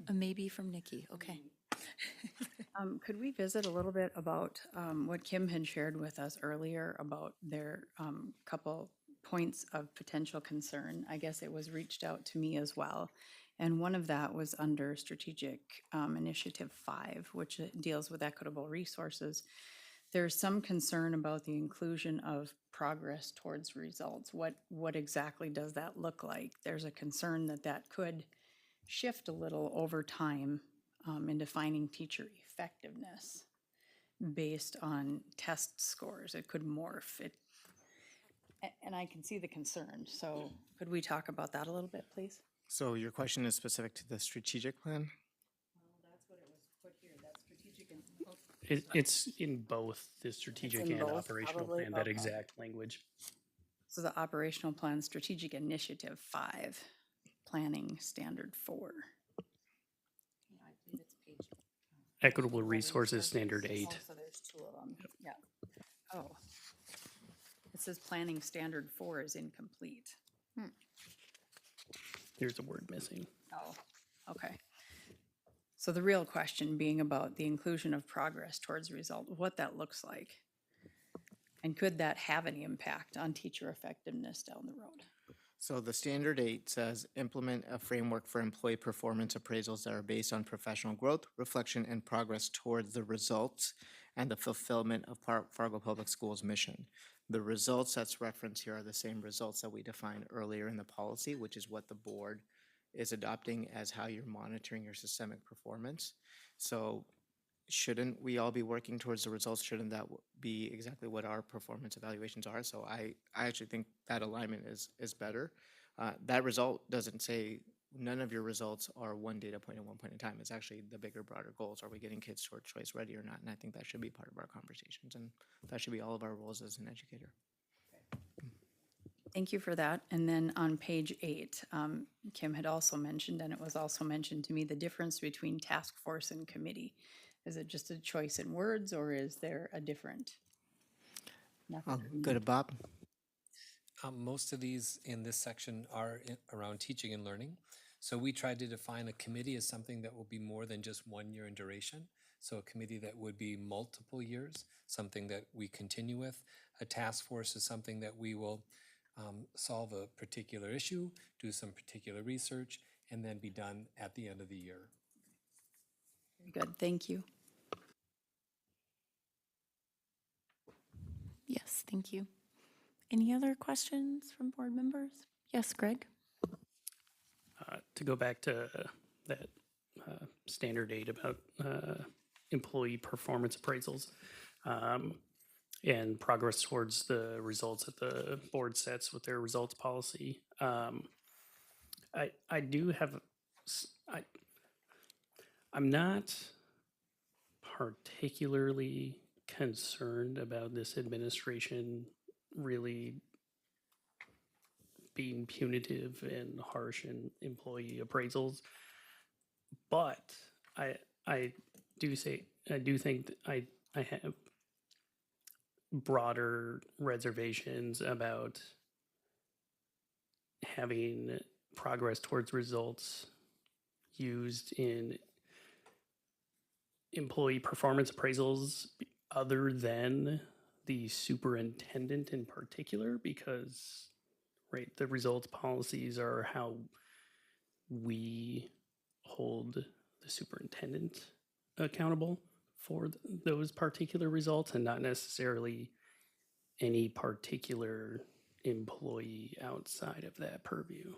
A maybe from Nikki, okay. Could we visit a little bit about what Kim had shared with us earlier about their couple points of potential concern? I guess it was reached out to me as well. And one of that was under Strategic Initiative 5, which deals with equitable resources. There's some concern about the inclusion of progress towards results. What exactly does that look like? There's a concern that that could shift a little over time in defining teacher effectiveness based on test scores. It could morph. And I can see the concern. So could we talk about that a little bit, please? So your question is specific to the strategic plan? That's what it was put here, that strategic. It's in both the strategic in and both, operational probably? plan, that Okay. exact language. So the operational plan, strategic initiative 5, planning standard 4. Equitable resources standard 8. So there's 2 of them, yeah. Oh. It says planning standard 4 is incomplete. There's a word missing. Oh, okay. So the real question being about the inclusion of progress towards result, what that looks like. And could that have any impact on teacher effectiveness down the road? So the standard 8 says implement a framework for employee performance appraisals that are based on professional growth, reflection, and progress towards the results and the fulfillment of Fargo Public Schools' mission. The results that's referenced here are the same results that we defined earlier in the policy, which is what the board is adopting as how you're monitoring your systemic performance. So shouldn't we all be working towards the results? Shouldn't that be exactly what our performance evaluations are? So I actually think that alignment is better. That result doesn't say none of your results are one data point at one point in time. It's actually the bigger, broader goals. Are we getting kids toward choice ready or not? And I think that should be part of our conversations, and that should be all of our roles as an educator. Thank you for that. And then on page 8, Kim had also mentioned, and it was also mentioned to me, the difference between task force and committee. Is it just a choice in words, or is there a different? Go to Bob. Most of these in this section are around teaching and learning. So we tried to define a committee as something that will be more than just 1 year in duration. So a committee that would be multiple years, something that we continue with. A task force is something that we will solve a particular issue, do some particular research, and then be done at the end of the year. Very good, thank you. Yes, thank you. Any other questions from board members? Yes, Greg? To go back to that standard 8 about employee performance appraisals and progress towards the results that the board sets with their results policy. I do have, I'm not particularly concerned about this administration really being punitive and harsh in employee appraisals, but I do think that I have broader reservations about having progress towards results used in employee performance appraisals other than the superintendent in particular? Because, right, the results policies are how we hold the superintendent accountable for those particular results and not necessarily any particular employee outside of that purview.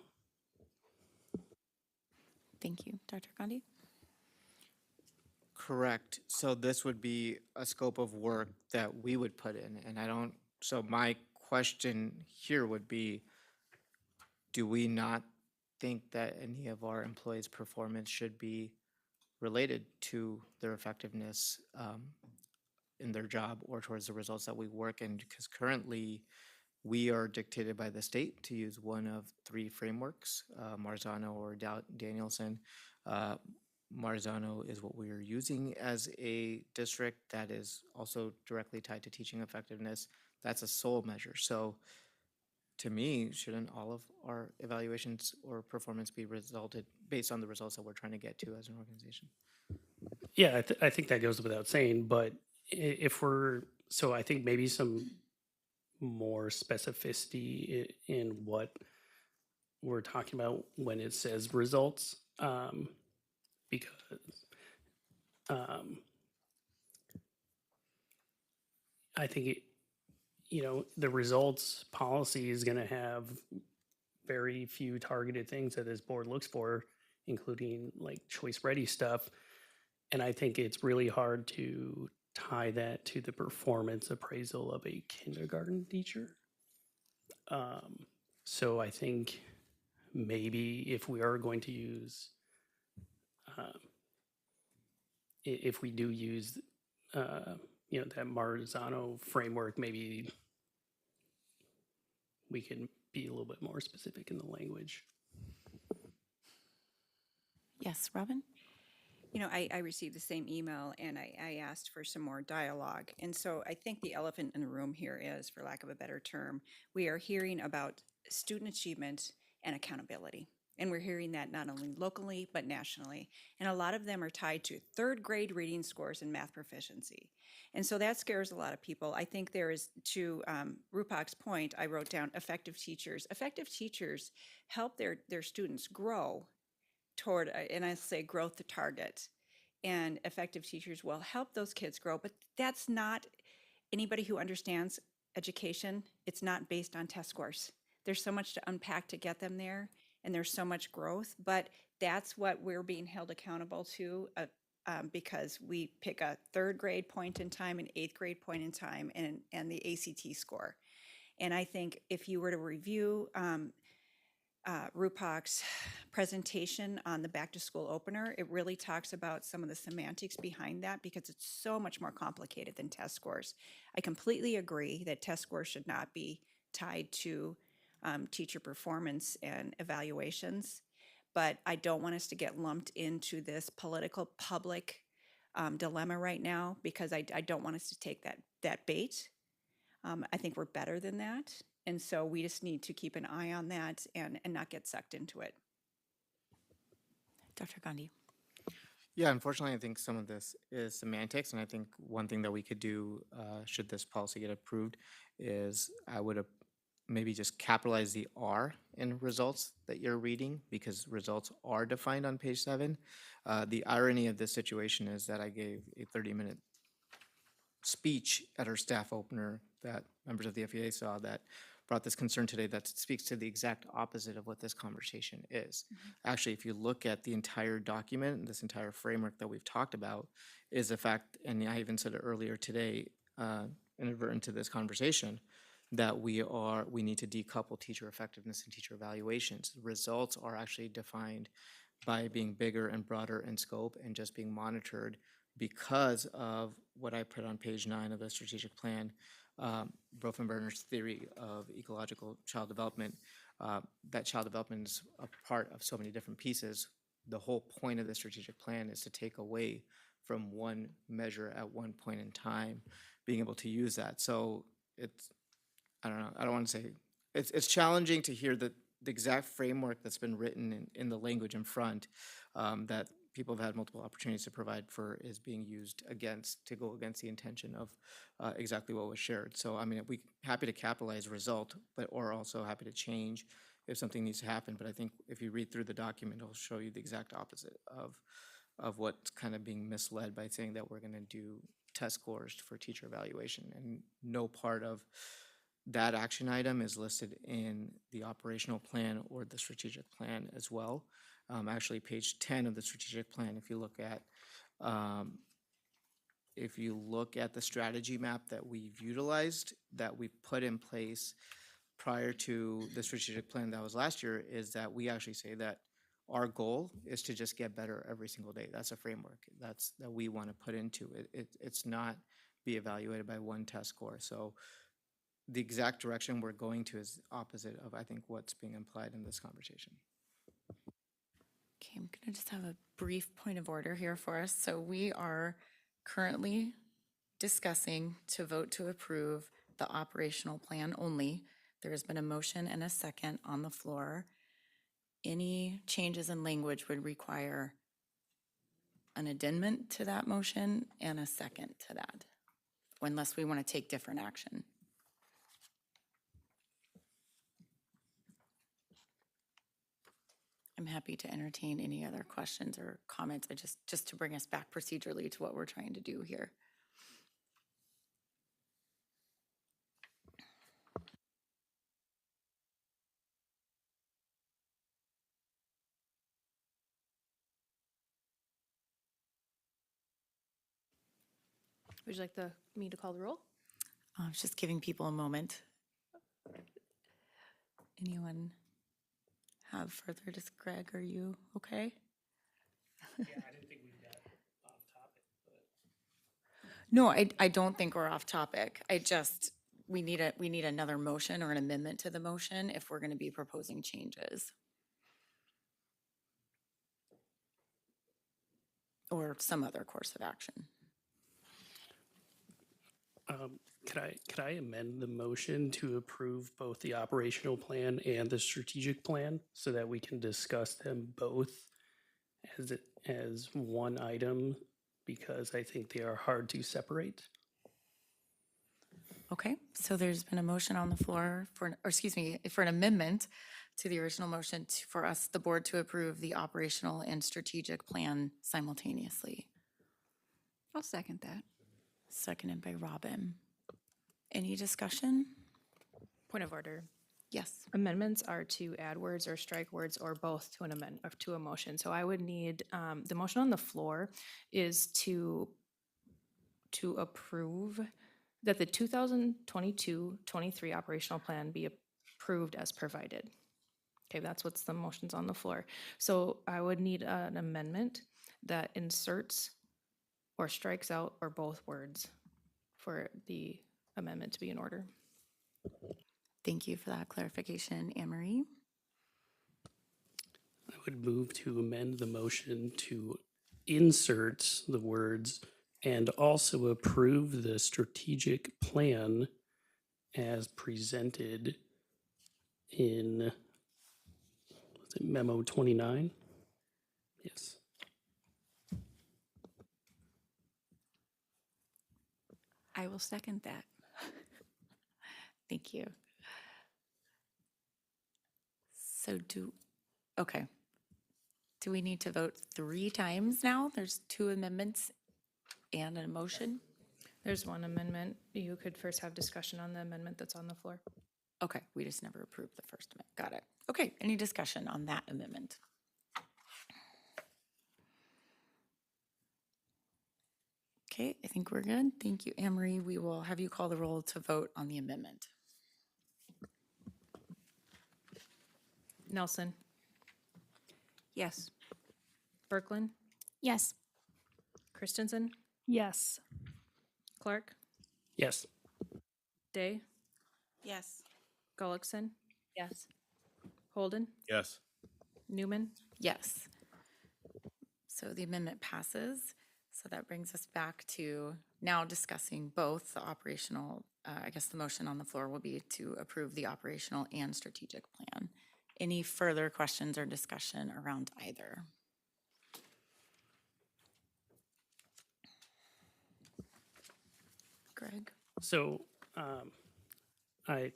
Thank you. Dr. Gandhi? Correct. So this would be a scope of work that we would put in, and I don't, so my question here would be, do we not think that any of our employees' performance should be related to their effectiveness in their job or towards the results that we work in? Because currently, we are dictated by the state to use one of three frameworks, Marzano or Danielson. Marzano is what we are using as a district that is also directly tied to teaching effectiveness. That's a sole measure. So to me, shouldn't all of our evaluations or performance be resulted based on the results that we're trying to get to as an organization? Yeah, I think that goes without saying, but if we're, so I think maybe some more specificity in what we're talking about when it says results, because I think it, the results policy is going to have very few targeted things that this board looks for, including like choice ready stuff. And I think it's really hard to tie that to the performance appraisal of a kindergarten teacher. So I think maybe if we are going to use, if we do use, that Marzano framework, maybe we can be a little bit more specific in the language. Yes, Robin? I received the same email and I asked for some more dialogue. And so I think the elephant in the room here is, for lack of a better term, we are hearing about student achievement and accountability. And we're hearing that not only locally, but nationally. And a lot of them are tied to third grade reading scores and math proficiency. And so that scares a lot of people. I think there is, to Rupak's point, I wrote down effective teachers. Effective teachers help their students grow toward, and I say growth to target. And effective teachers will help those kids grow. But that's not anybody who understands education. It's not based on test scores. There's so much to unpack to get them there, and there's so much growth. But that's what we're being held accountable to, because we pick a third grade point in time, an eighth grade point in time, and the ACT score. And I think if you were to review Rupak's presentation on the back to school opener, it really talks about some of the semantics behind that, because it's so much more complicated than test scores. I completely agree that test scores should not be tied to teacher performance and evaluations, but I don't want us to get lumped into this political public dilemma right now, because I don't want us to take that bait. I think we're better than that. And so we just need to keep an eye on that and not get sucked into it. Dr. Gandhi? Yeah, unfortunately, I think some of this is semantics, and I think one thing that we could do, should this policy get approved, is I would maybe just capitalize the R in results that you're reading, because results are defined on page 7. The irony of this situation is that I gave a 30-minute speech at our staff opener that members of the FEA saw that brought this concern today, that speaks to the exact opposite of what this conversation is. Actually, if you look at the entire document, this entire framework that we've talked about, is a fact, and I even said it earlier today, inadvertent to this conversation, that we need to decouple teacher effectiveness and teacher evaluations. Results are actually defined by being bigger and broader in scope and just being monitored because of what I put on page 9 of the strategic plan, Bronfenbrenner's theory of ecological child development. That child development is a part of so many different pieces. The whole point of the strategic plan is to take away from one measure at one point in time, being able to use that. So it's, I don't know, I don't want to say, it's challenging to hear the exact framework that's been written in the language in front, that people have had multiple opportunities to provide for is being used to go against the intention of exactly what was shared. So, I mean, we happy to capitalize result, or also happy to change if something needs to happen. But I think if you read through the document, it'll show you the exact opposite of what's kind of being misled by saying that we're going to do test scores for teacher evaluation. And no part of that action item is listed in the operational plan or the strategic plan as well. Actually, page 10 of the strategic plan, if you look at the strategy map that we've utilized, that we put in place prior to the strategic plan that was last year, is that we actually say that our goal is to just get better every single day. That's a framework that we want to put into it. It's not be evaluated by one test score. So the exact direction we're going to is opposite of, I think, what's being implied in this conversation. Okay, I'm going to just have a brief point of order here for us. So we are currently discussing to vote to approve the operational plan only. There has been a motion and a second on the floor. Any changes in language would require an addendum to that motion and a second to that, unless we want to take different action. I'm happy to entertain any other questions or comments, just to bring us back procedurally to what we're trying to do here. Would you like me to call the roll? I was just giving people a moment. Anyone have further? Just Greg, are you okay? Yeah, I didn't think we got off topic, but. No, I don't think we're off topic. We need another motion or an amendment to the motion if we're going to be proposing changes. Or some other course of action. Could I amend the motion to approve both the operational plan and the strategic plan so that we can discuss them both as one item, because I think they are hard to separate? Okay, so there's been a motion on the floor for an amendment to the original motion for us, the board, to approve the operational and strategic plan simultaneously. I'll second that. Seconded by Robin. Any discussion? Point of order. Yes. Amendments are to add words or strike words or both to an amendment or to a motion. So I would need, the motion on the floor is to approve that the 2022-23 operational plan be approved as provided. Okay, that's what's the motions on the floor. So I would need an amendment that inserts or strikes out or both words for the amendment to be in order. Thank you for that clarification, Anne-Marie. I would move to amend the motion to insert the words and also approve the strategic plan as presented in, was it memo 29? Yes. I will second that. Thank you. So okay. Do we need to vote 3 times now? There's 2 amendments and a motion? There's one amendment. You could first have discussion on the amendment that's on the floor. Okay, we just never approved the first amendment. Got it. Okay, any discussion on that amendment? Okay, I think we're good. Thank you, Anne-Marie. We will have you call the roll to vote on the amendment. Nelson, Yes. Berkland, Yes. Christensen, Yes. Clark, Yes. Day, Yes. Gullickson, Yes. Holden, Yes. Newman. Yes. So the amendment passes. So that brings us back to now discussing both the operational, I guess the motion on the floor will be to approve the operational and strategic plan. Any further questions or discussion around either? Greg? So, I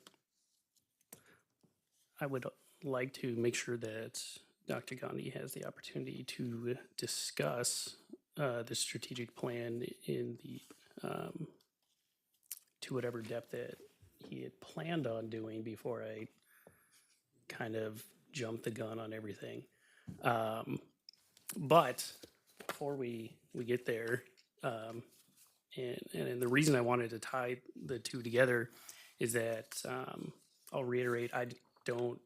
would like to make sure that Dr. Gandhi has the opportunity to discuss the strategic plan in the to whatever depth that he had planned on doing before I kind of jumped the gun on everything. But before we get there, and the reason I wanted to tie the two together is that I'll reiterate, I don't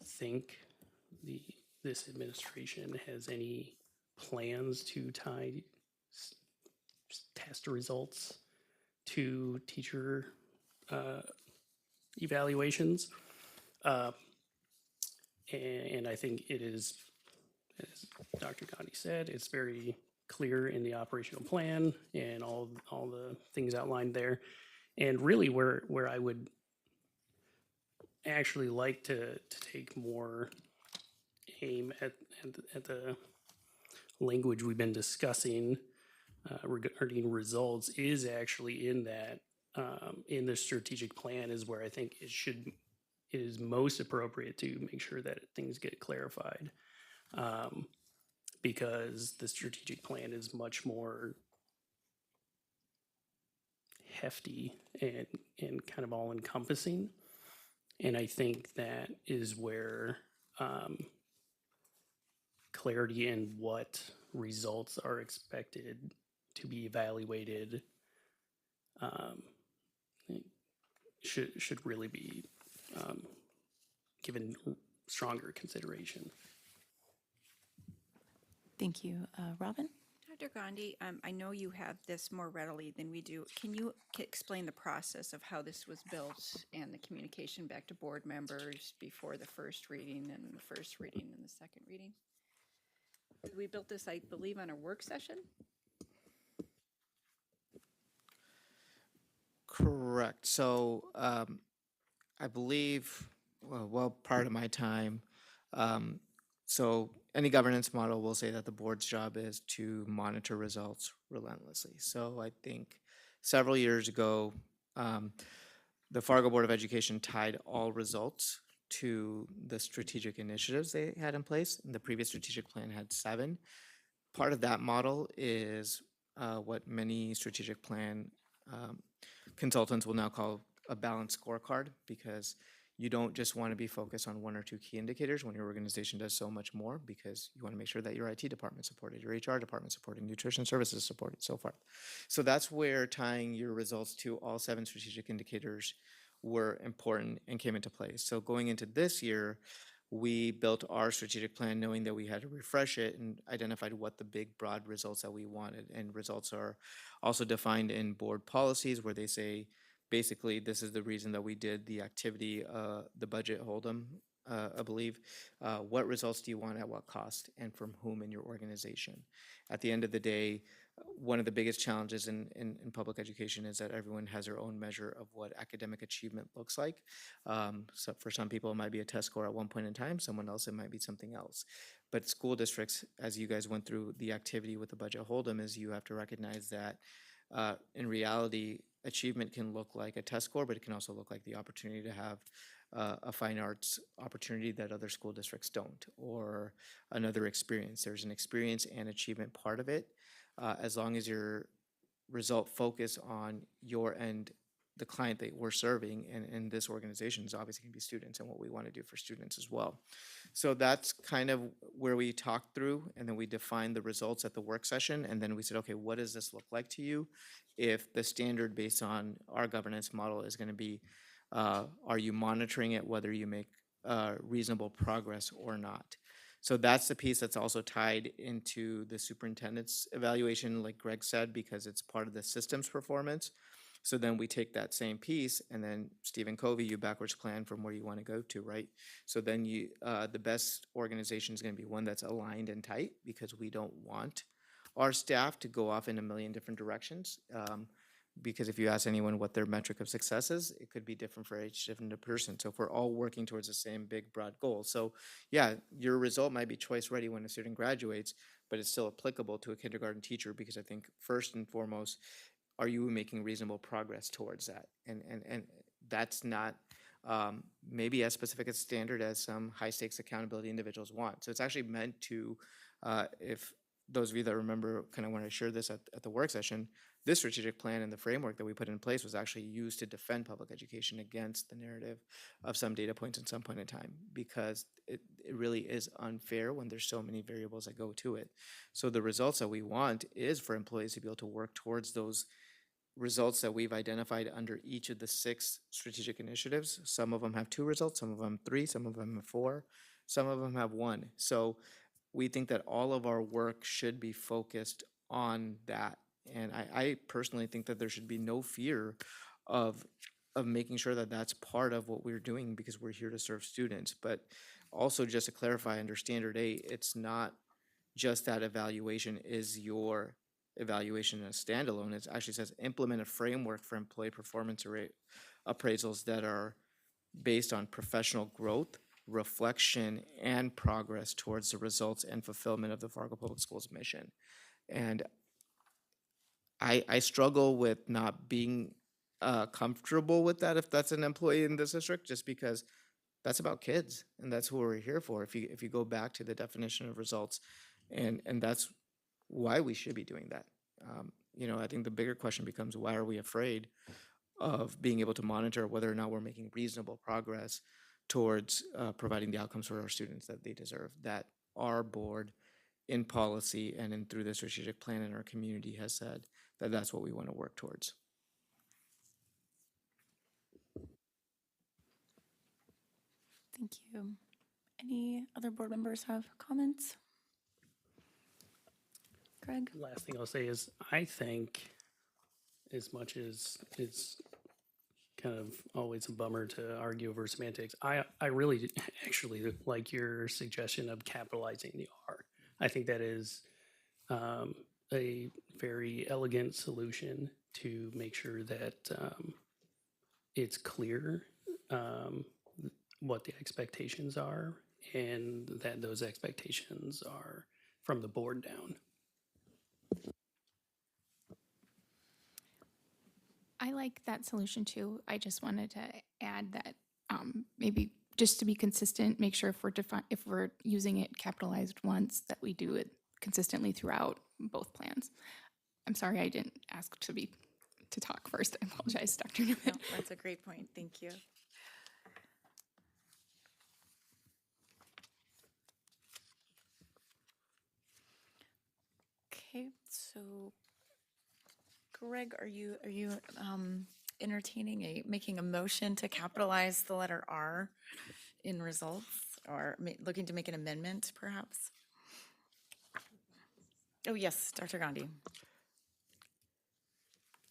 think this administration has any plans to tie test results to teacher evaluations. And I think it is, as Dr. Gandhi said, it's very clear in the operational plan and all the things outlined there. And really where I would actually like to take more aim at the language we've been discussing regarding results is actually in that in the strategic plan is where I think it is most appropriate to make sure that things get clarified, because the strategic plan is much more hefty and kind of all encompassing. And I think that is where clarity in what results are expected to be evaluated should really be given stronger consideration. Thank you. Robin? Dr. Gandhi, I know you have this more readily than we do. Can you explain the process of how this was built and the communication back to board members before the first reading and the first reading and the second reading? We built this, I believe, on a work session? Correct. So I believe, well, part of my time, so any governance model will say that the board's job is to monitor results relentlessly. So I think several years ago, the Fargo Board of Education tied all results to the strategic initiatives they had in place. And the previous strategic plan had 7. Part of that model is what many strategic plan consultants will now call a balanced scorecard, because you don't just want to be focused on 1 or 2 key indicators when your organization does so much more, because you want to make sure that your IT department supported, your HR department supported, nutrition services supported, so forth. So that's where tying your results to all 7 strategic indicators were important and came into place. So going into this year, we built our strategic plan knowing that we had to refresh it and identified what the big broad results that we wanted. And results are also defined in board policies where they say, basically, this is the reason that we did the activity, the budget hold'em, I believe. What results do you want at what cost and from whom in your organization? At the end of the day, one of the biggest challenges in public education is that everyone has their own measure of what academic achievement looks like. So for some people, it might be a test score at one point in time. Someone else, it might be something else. But school districts, as you guys went through the activity with the budget hold'em, is you have to recognize that in reality, achievement can look like a test score, but it can also look like the opportunity to have a fine arts opportunity that other school districts don't, or another experience. There's an experience and achievement part of it. As long as your result focus on your end, the client that we're serving, and this organization is obviously going to be students and what we want to do for students as well. So that's kind of where we talked through, and then we defined the results at the work session, and then we said, okay, what does this look like to you if the standard based on our governance model is going to be, are you monitoring it, whether you make reasonable progress or not? So that's the piece that's also tied into the superintendent's evaluation, like Greg said, because it's part of the systems performance. So then we take that same piece, and then Stephen Covey, you backwards plan from where you want to go to, right? So then you, the best organization is going to be one that's aligned and tight, because we don't want our staff to go off in a million different directions. Because if you ask anyone what their metric of success is, it could be different for each different person. So if we're all working towards the same big, broad goal. So yeah, your result might be choice ready when a student graduates, but it's still applicable to a kindergarten teacher, because I think first and foremost, are you making reasonable progress towards that? And that's not maybe as specific a standard as some high stakes accountability individuals want. So it's actually meant to, if those of you that remember kind of when I shared this at the work session, this strategic plan and the framework that we put in place was actually used to defend public education against the narrative of some data points at some point in time, because it really is unfair when there's so many variables that go to it. So the results that we want is for employees to be able to work towards those results that we've identified under each of the 6 strategic initiatives. Some of them have 2 results, some of them 3, some of them have 4, some of them have 1. So we think that all of our work should be focused on that. And I personally think that there should be no fear of making sure that that's part of what we're doing, because we're here to serve students. But also, just to clarify, under Standard 8, it's not just that evaluation is your evaluation as standalone. It actually says implement a framework for employee performance appraisals that are based on professional growth, reflection, and progress towards the results and fulfillment of the Fargo Public Schools mission. And I struggle with not being comfortable with that if that's an employee in this district, just because that's about kids and that's who we're here for. If you go back to the definition of results, and that's why we should be doing that. I think the bigger question becomes, why are we afraid of being able to monitor whether or not we're making reasonable progress towards providing the outcomes for our students that they deserve, that our board in policy and through the strategic plan in our community has said that that's what we want to work towards. Thank you. Any other board members have comments? Greg? Last thing I'll say is, I think, as much as it's kind of always a bummer to argue over semantics, I really actually like your suggestion of capitalizing the R. I think that is a very elegant solution to make sure that it's clear what the expectations are, and that those expectations are from the board down. I like that solution too. I just wanted to add that maybe just to be consistent, make sure if we're using it capitalized once, that we do it consistently throughout both plans. I'm sorry I didn't ask to talk first. I apologize, Dr. Newman. No, that's a great point. Thank you. Okay, so Greg, are you entertaining making a motion to capitalize the letter R in results, or looking to make an amendment, perhaps? Oh, yes, Dr. Gandhi.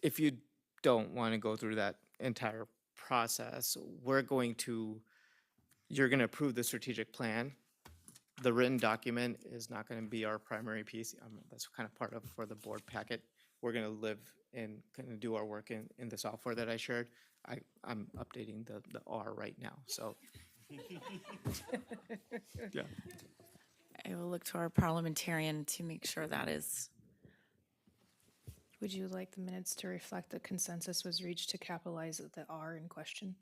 If you don't want to go through that entire process, you're going to approve the strategic plan. The written document is not going to be our primary piece. That's kind of part of for the board packet. We're going to live and kind of do our work in the software that I shared. I'm updating the R right now, so. Yeah. I will look to our parliamentarian to make sure that is. Would you like the minutes to reflect the consensus was reached to capitalize the R in question?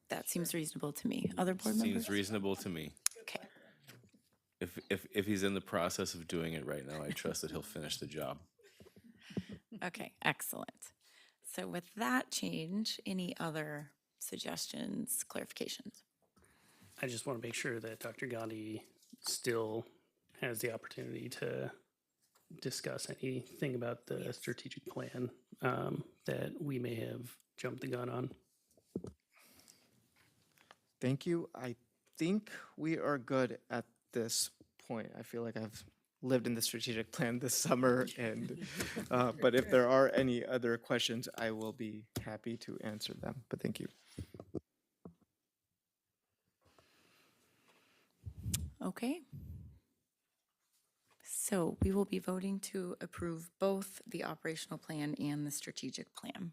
That seems reasonable to me. Other board members? Seems reasonable to me. Okay. If he's in the process of doing it right now, I trust that he'll finish the job. Okay, excellent. So with that change, any other suggestions, clarifications? I just want to make sure that Dr. Gandhi still has the opportunity to discuss anything about the strategic plan that we may have jumped the gun on. Thank you. I think we are good at this point. I feel like I've lived in the strategic plan this summer, and but if there are any other questions, I will be happy to answer them. But thank you. Okay. So we will be voting to approve both the operational plan and the strategic plan,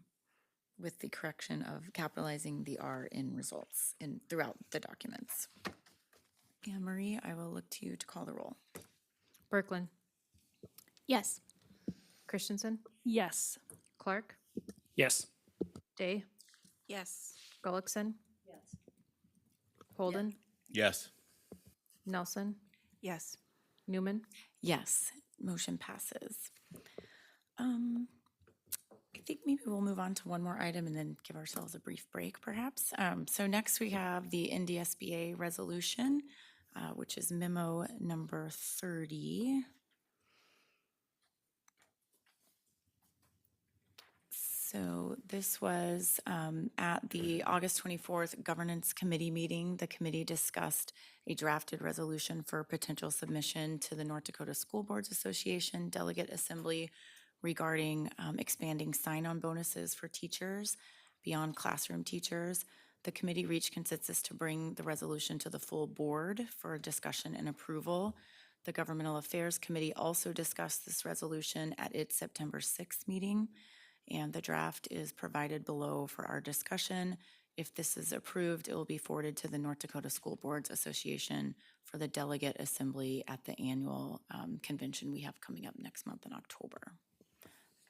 with the correction of capitalizing the R in results throughout the documents. Anne Marie, I will look to you to call the roll. Berkland, Yes. Christensen, Yes. Clark, Yes. Day, Yes. Gullickson. Yes. Holden, Yes. Nelson, Yes. Newman. Yes, motion passes. I think maybe we'll move on to one more item and then give ourselves a brief break, perhaps. So next we have the NDSBA resolution, which is memo number 30. So this was at the August 24th Governance Committee meeting. The committee discussed a drafted resolution for potential submission to the North Dakota School Boards Association Delegate Assembly regarding expanding sign-on bonuses for teachers beyond classroom teachers. The committee reached consensus to bring the resolution to the full board for discussion and approval. The Governmental Affairs Committee also discussed this resolution at its September 6th meeting, and the draft is provided below for our discussion. If this is approved, it will be forwarded to the North Dakota School Boards Association for the delegate assembly at the annual convention we have coming up next month in October.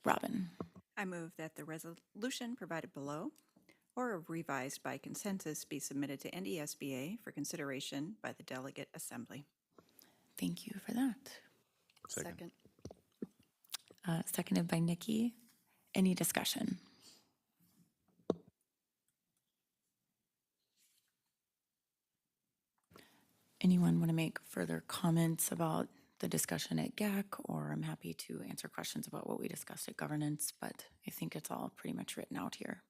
Robin. I move that the resolution provided below or revised by consensus be submitted to NDSBA for consideration by the delegate assembly. Thank you for that. Second. Seconded by Nikki. Any discussion? Anyone want to make further comments about the discussion at GAC, or I'm happy to answer questions about what we discussed at governance, but I think it's all pretty much written out here.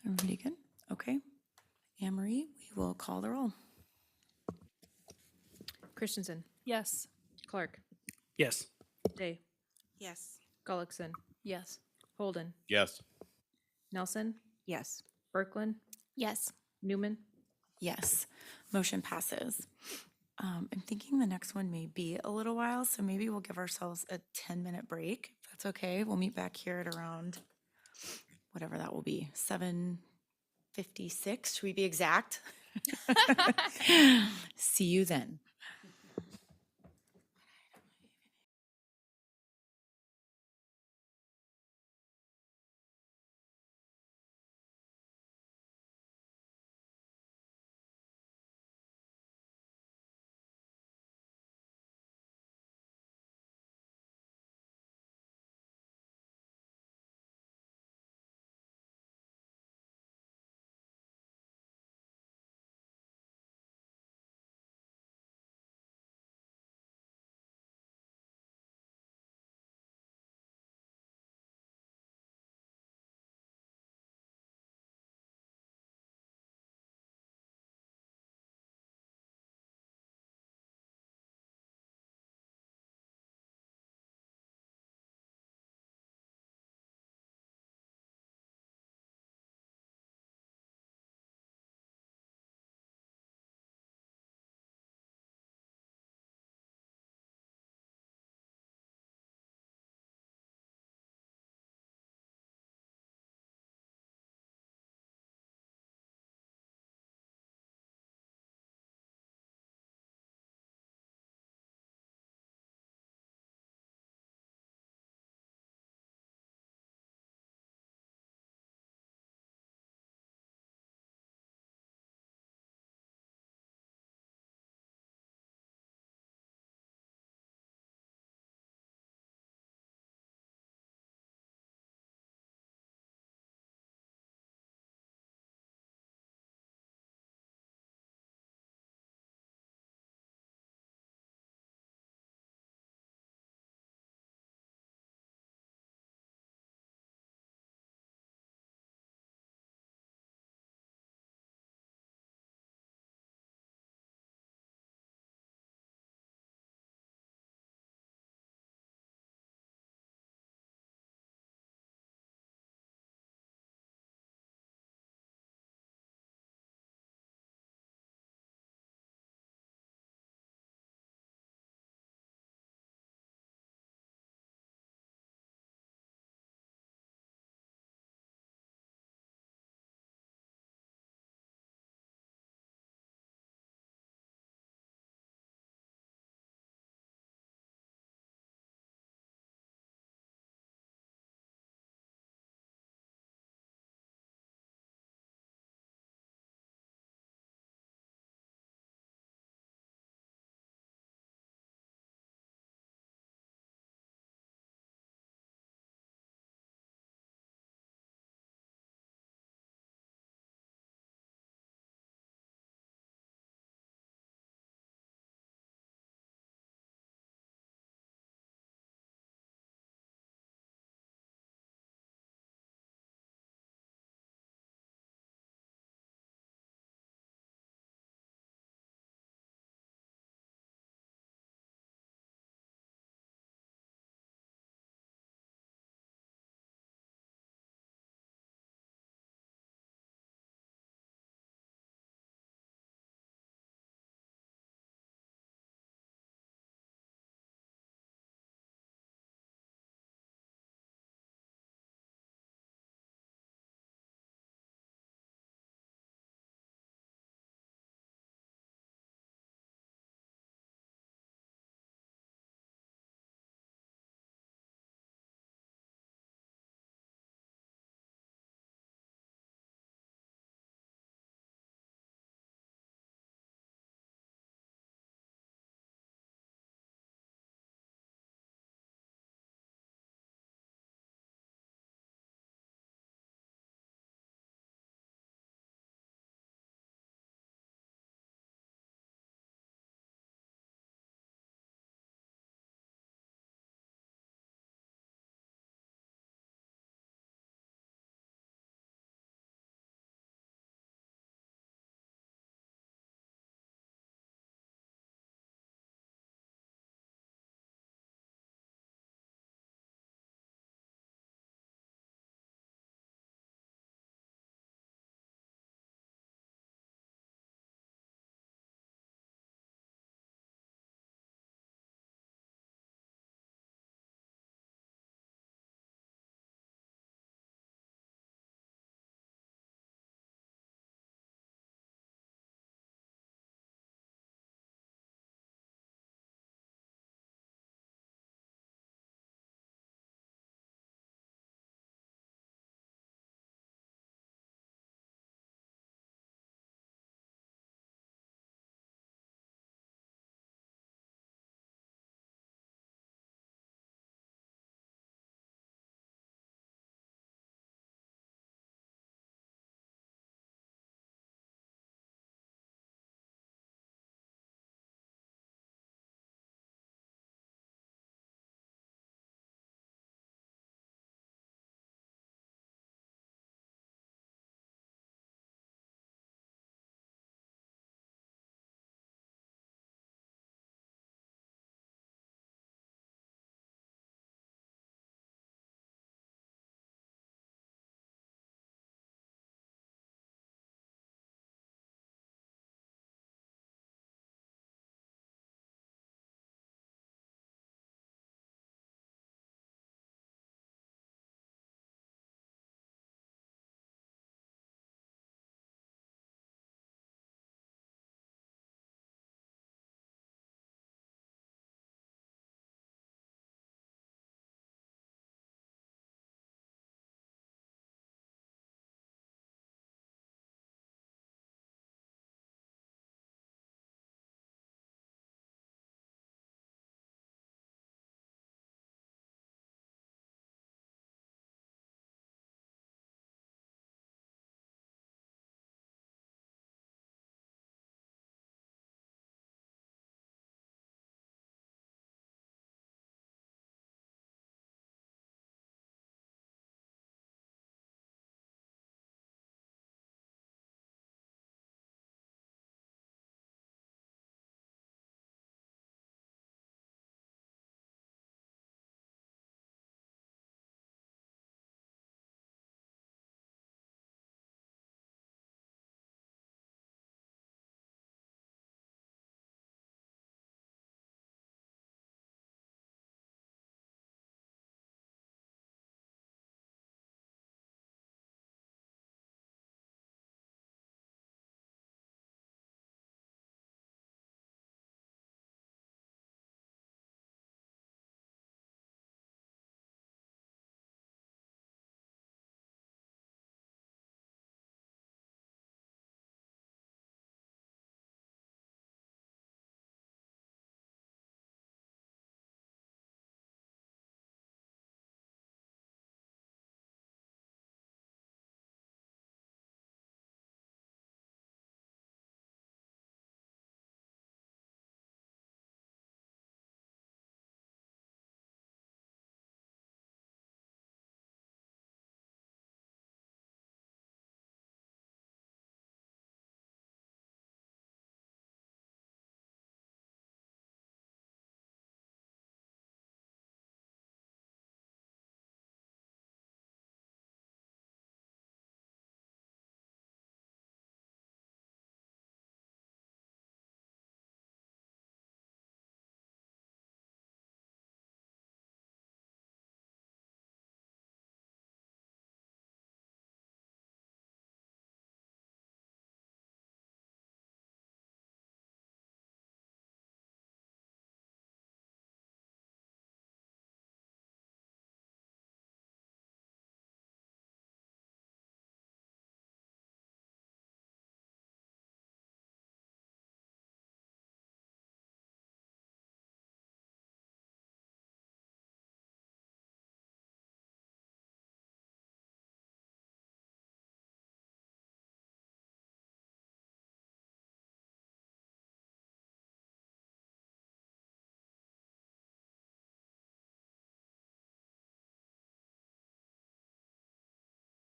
Everybody good? Okay. Anne-Marie, we will call the roll. Christensen, Yes. Clark, Yes. Day, Yes. Gullickson. Yes. Holden, Yes. Nelson, Yes. Berkland, Yes. Newman. Yes, motion passes. I'm thinking the next one may be a little while, so maybe we'll give ourselves a 10-minute break. If that's okay. We'll meet back here at around whatever that will be, 7:56. Should we be exact? See you then.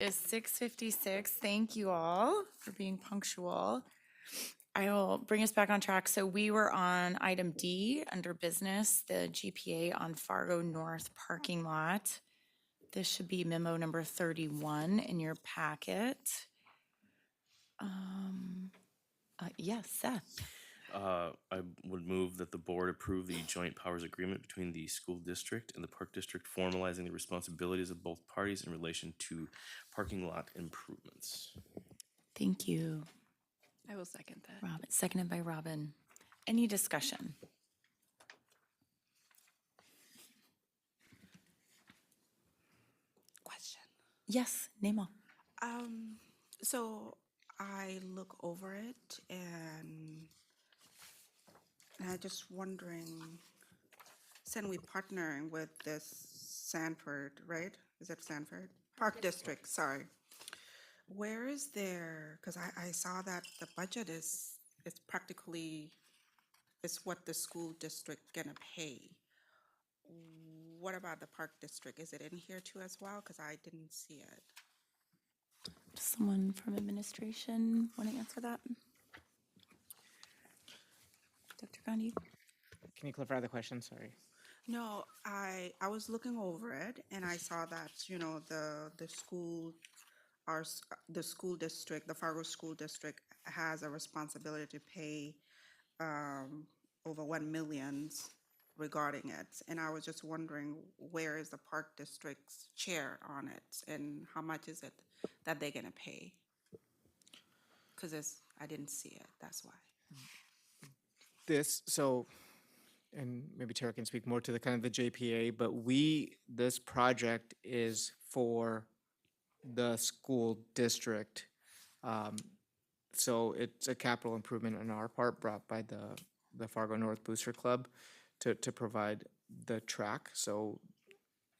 Is 6:56. Thank you all for being punctual. I will bring us back on track. So we were on item D under business, the GPA on Fargo North parking lot. This should be memo number 31 in your packet. Yes, Seth. I would move that the board approve the joint powers agreement between the school district and the park district, formalizing the responsibilities of both parties in relation to parking lot improvements. Thank you, I will second that. Robin. Seconded by Robin. Any discussion? Question. Yes, Nemo. So I look over it and I just wondering, since we partnering with this Sanford, right? Is it Sanford? Park District, sorry. Where is there, because I saw that the budget is practically, is what the school district gonna pay. What about the park district? Is it in here too as well? Because I didn't see it. Does someone from administration want to answer that? Dr. Gandhi? Can you clarify the question? Sorry. No, I was looking over it and I saw that, you know, the school, the school district, the Fargo School District has a responsibility to pay over 1 million regarding it. And I was just wondering, where is the park district's share on it and how much is it that they're gonna pay? Because I didn't see it, that's why. And maybe Tara can speak more to the kind of the JPA, but this project is for the school district. So it's a capital improvement on our part brought by the Fargo North Booster Club to provide the track. So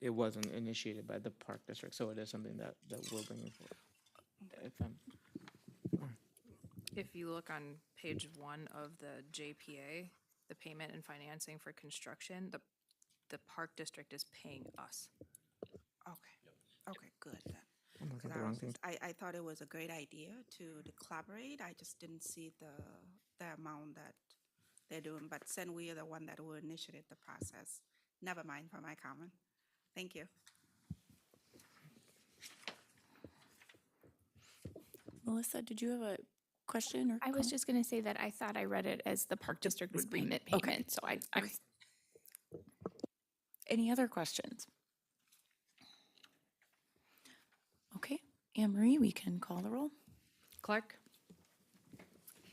it wasn't initiated by the park district, so it is something that we're bringing forward. If you look on page 1 of the JPA, the payment and financing for construction, the park district is paying us. Okay, good then. I'm looking at 'Cause the I wrong was thing. just- I thought it was a great idea to collaborate. I just didn't see the amount that they're doing. But since we are the one that will initiate the process, never mind for my comment. Thank you. Melissa, did you have a question or I was comment? just going to say that I thought I read it as the park district was paying it Okay. payment. So I Okay. Any other questions? Okay, Anne Marie, we can call the roll. Clark?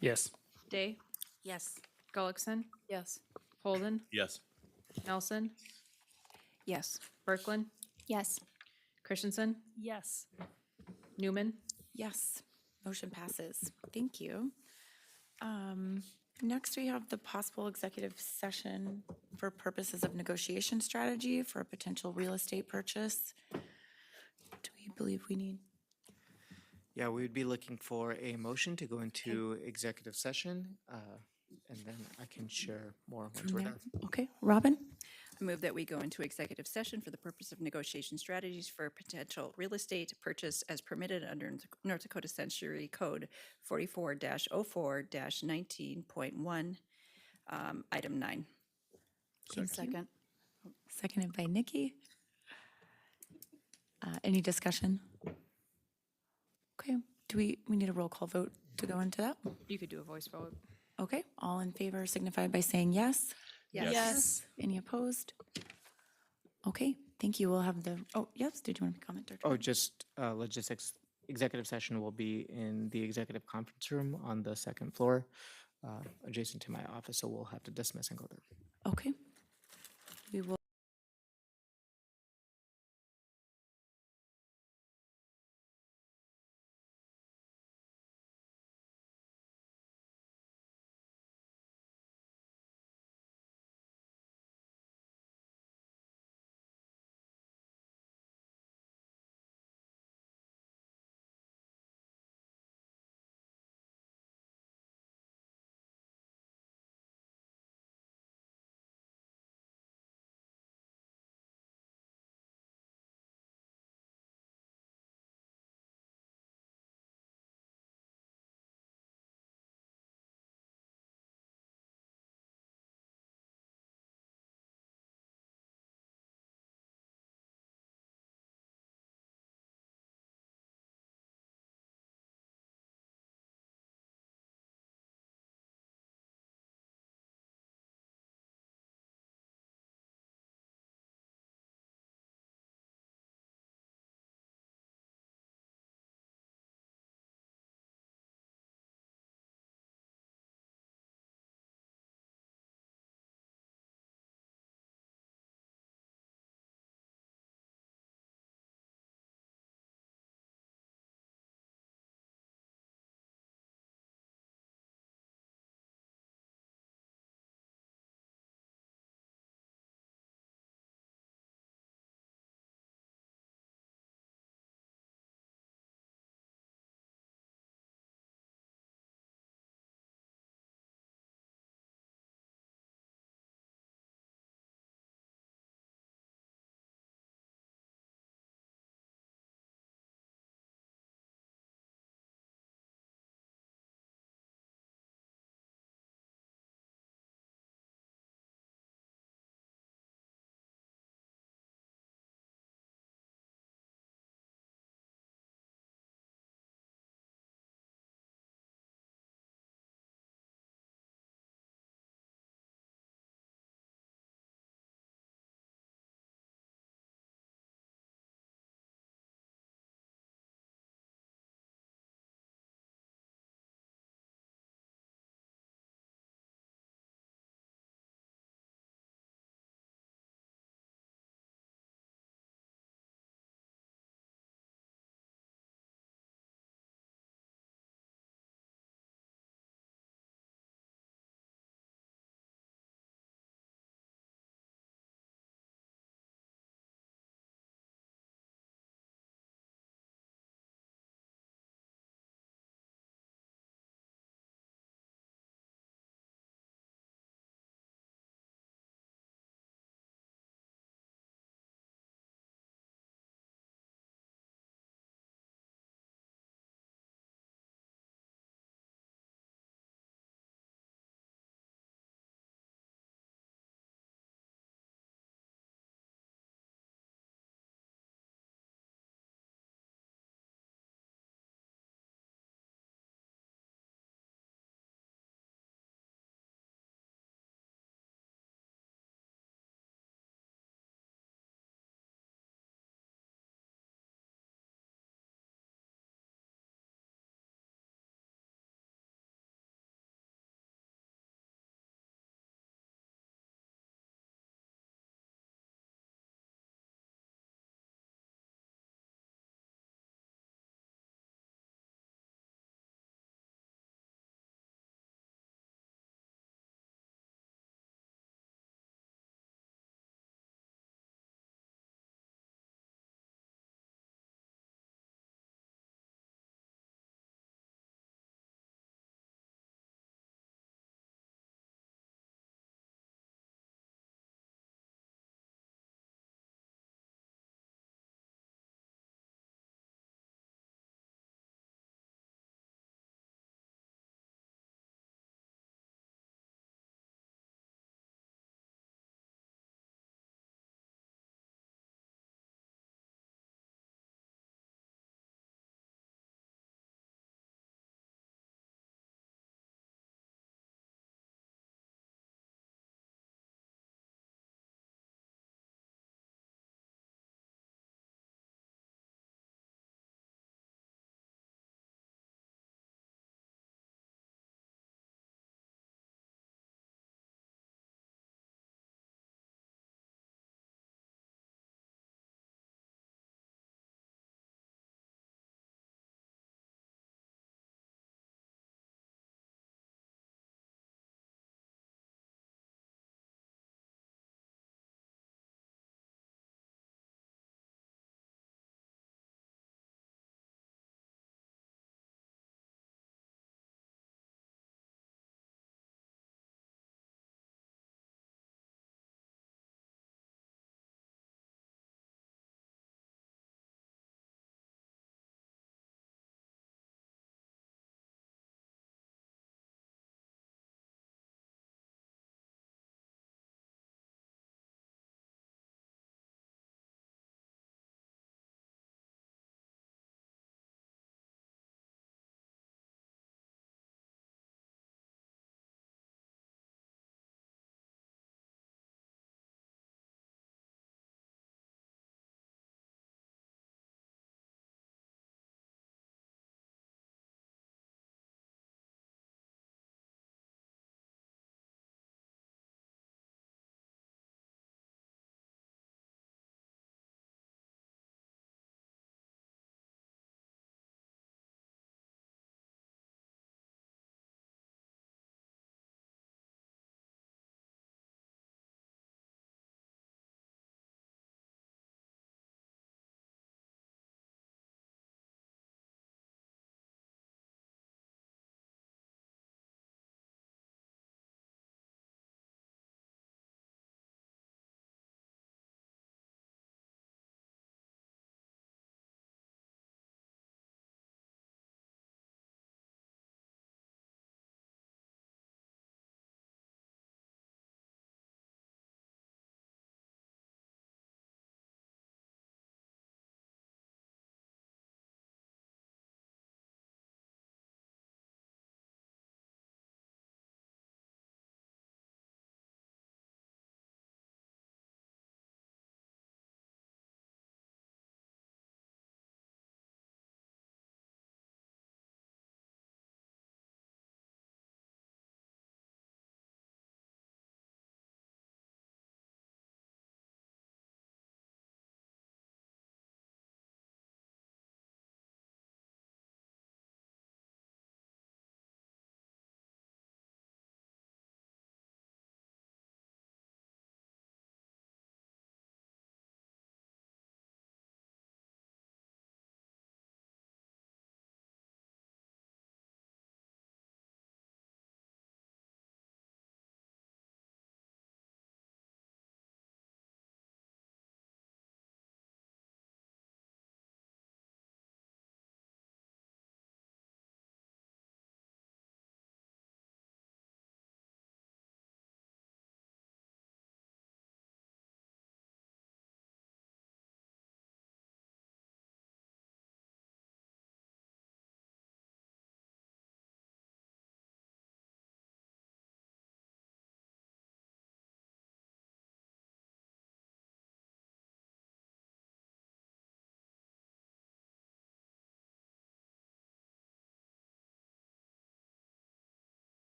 Yes. Day? Yes. Gullickson? Yes. Holden? Yes. Nelson? Yes. Berkland? yes. Christensen? Yes. Newman? Yes, motion passes. Thank you. Next, we have the possible executive session for purposes of negotiation strategy for a potential real estate purchase. Do we believe we need? Yeah, we would be looking for a motion to go into executive session, and then I can share more once we're done. Okay, Robin? I move that we go into executive session for the purpose of negotiation strategies for potential real estate purchase as permitted under North Dakota Century Code 44-04-19.1, item 9. Second. Seconded by Nikki. Any discussion? Okay, do we need a roll call vote to go into that? You could do a voice vote. Okay, all in favor signify by saying yes. Yes. Any opposed? Okay, thank you. We'll have yes, did you want to comment, Dr.? Oh, just logistics. Executive session will be in the executive conference room on the second floor, adjacent to my office, so we'll have to dismiss and go there. Okay. We will.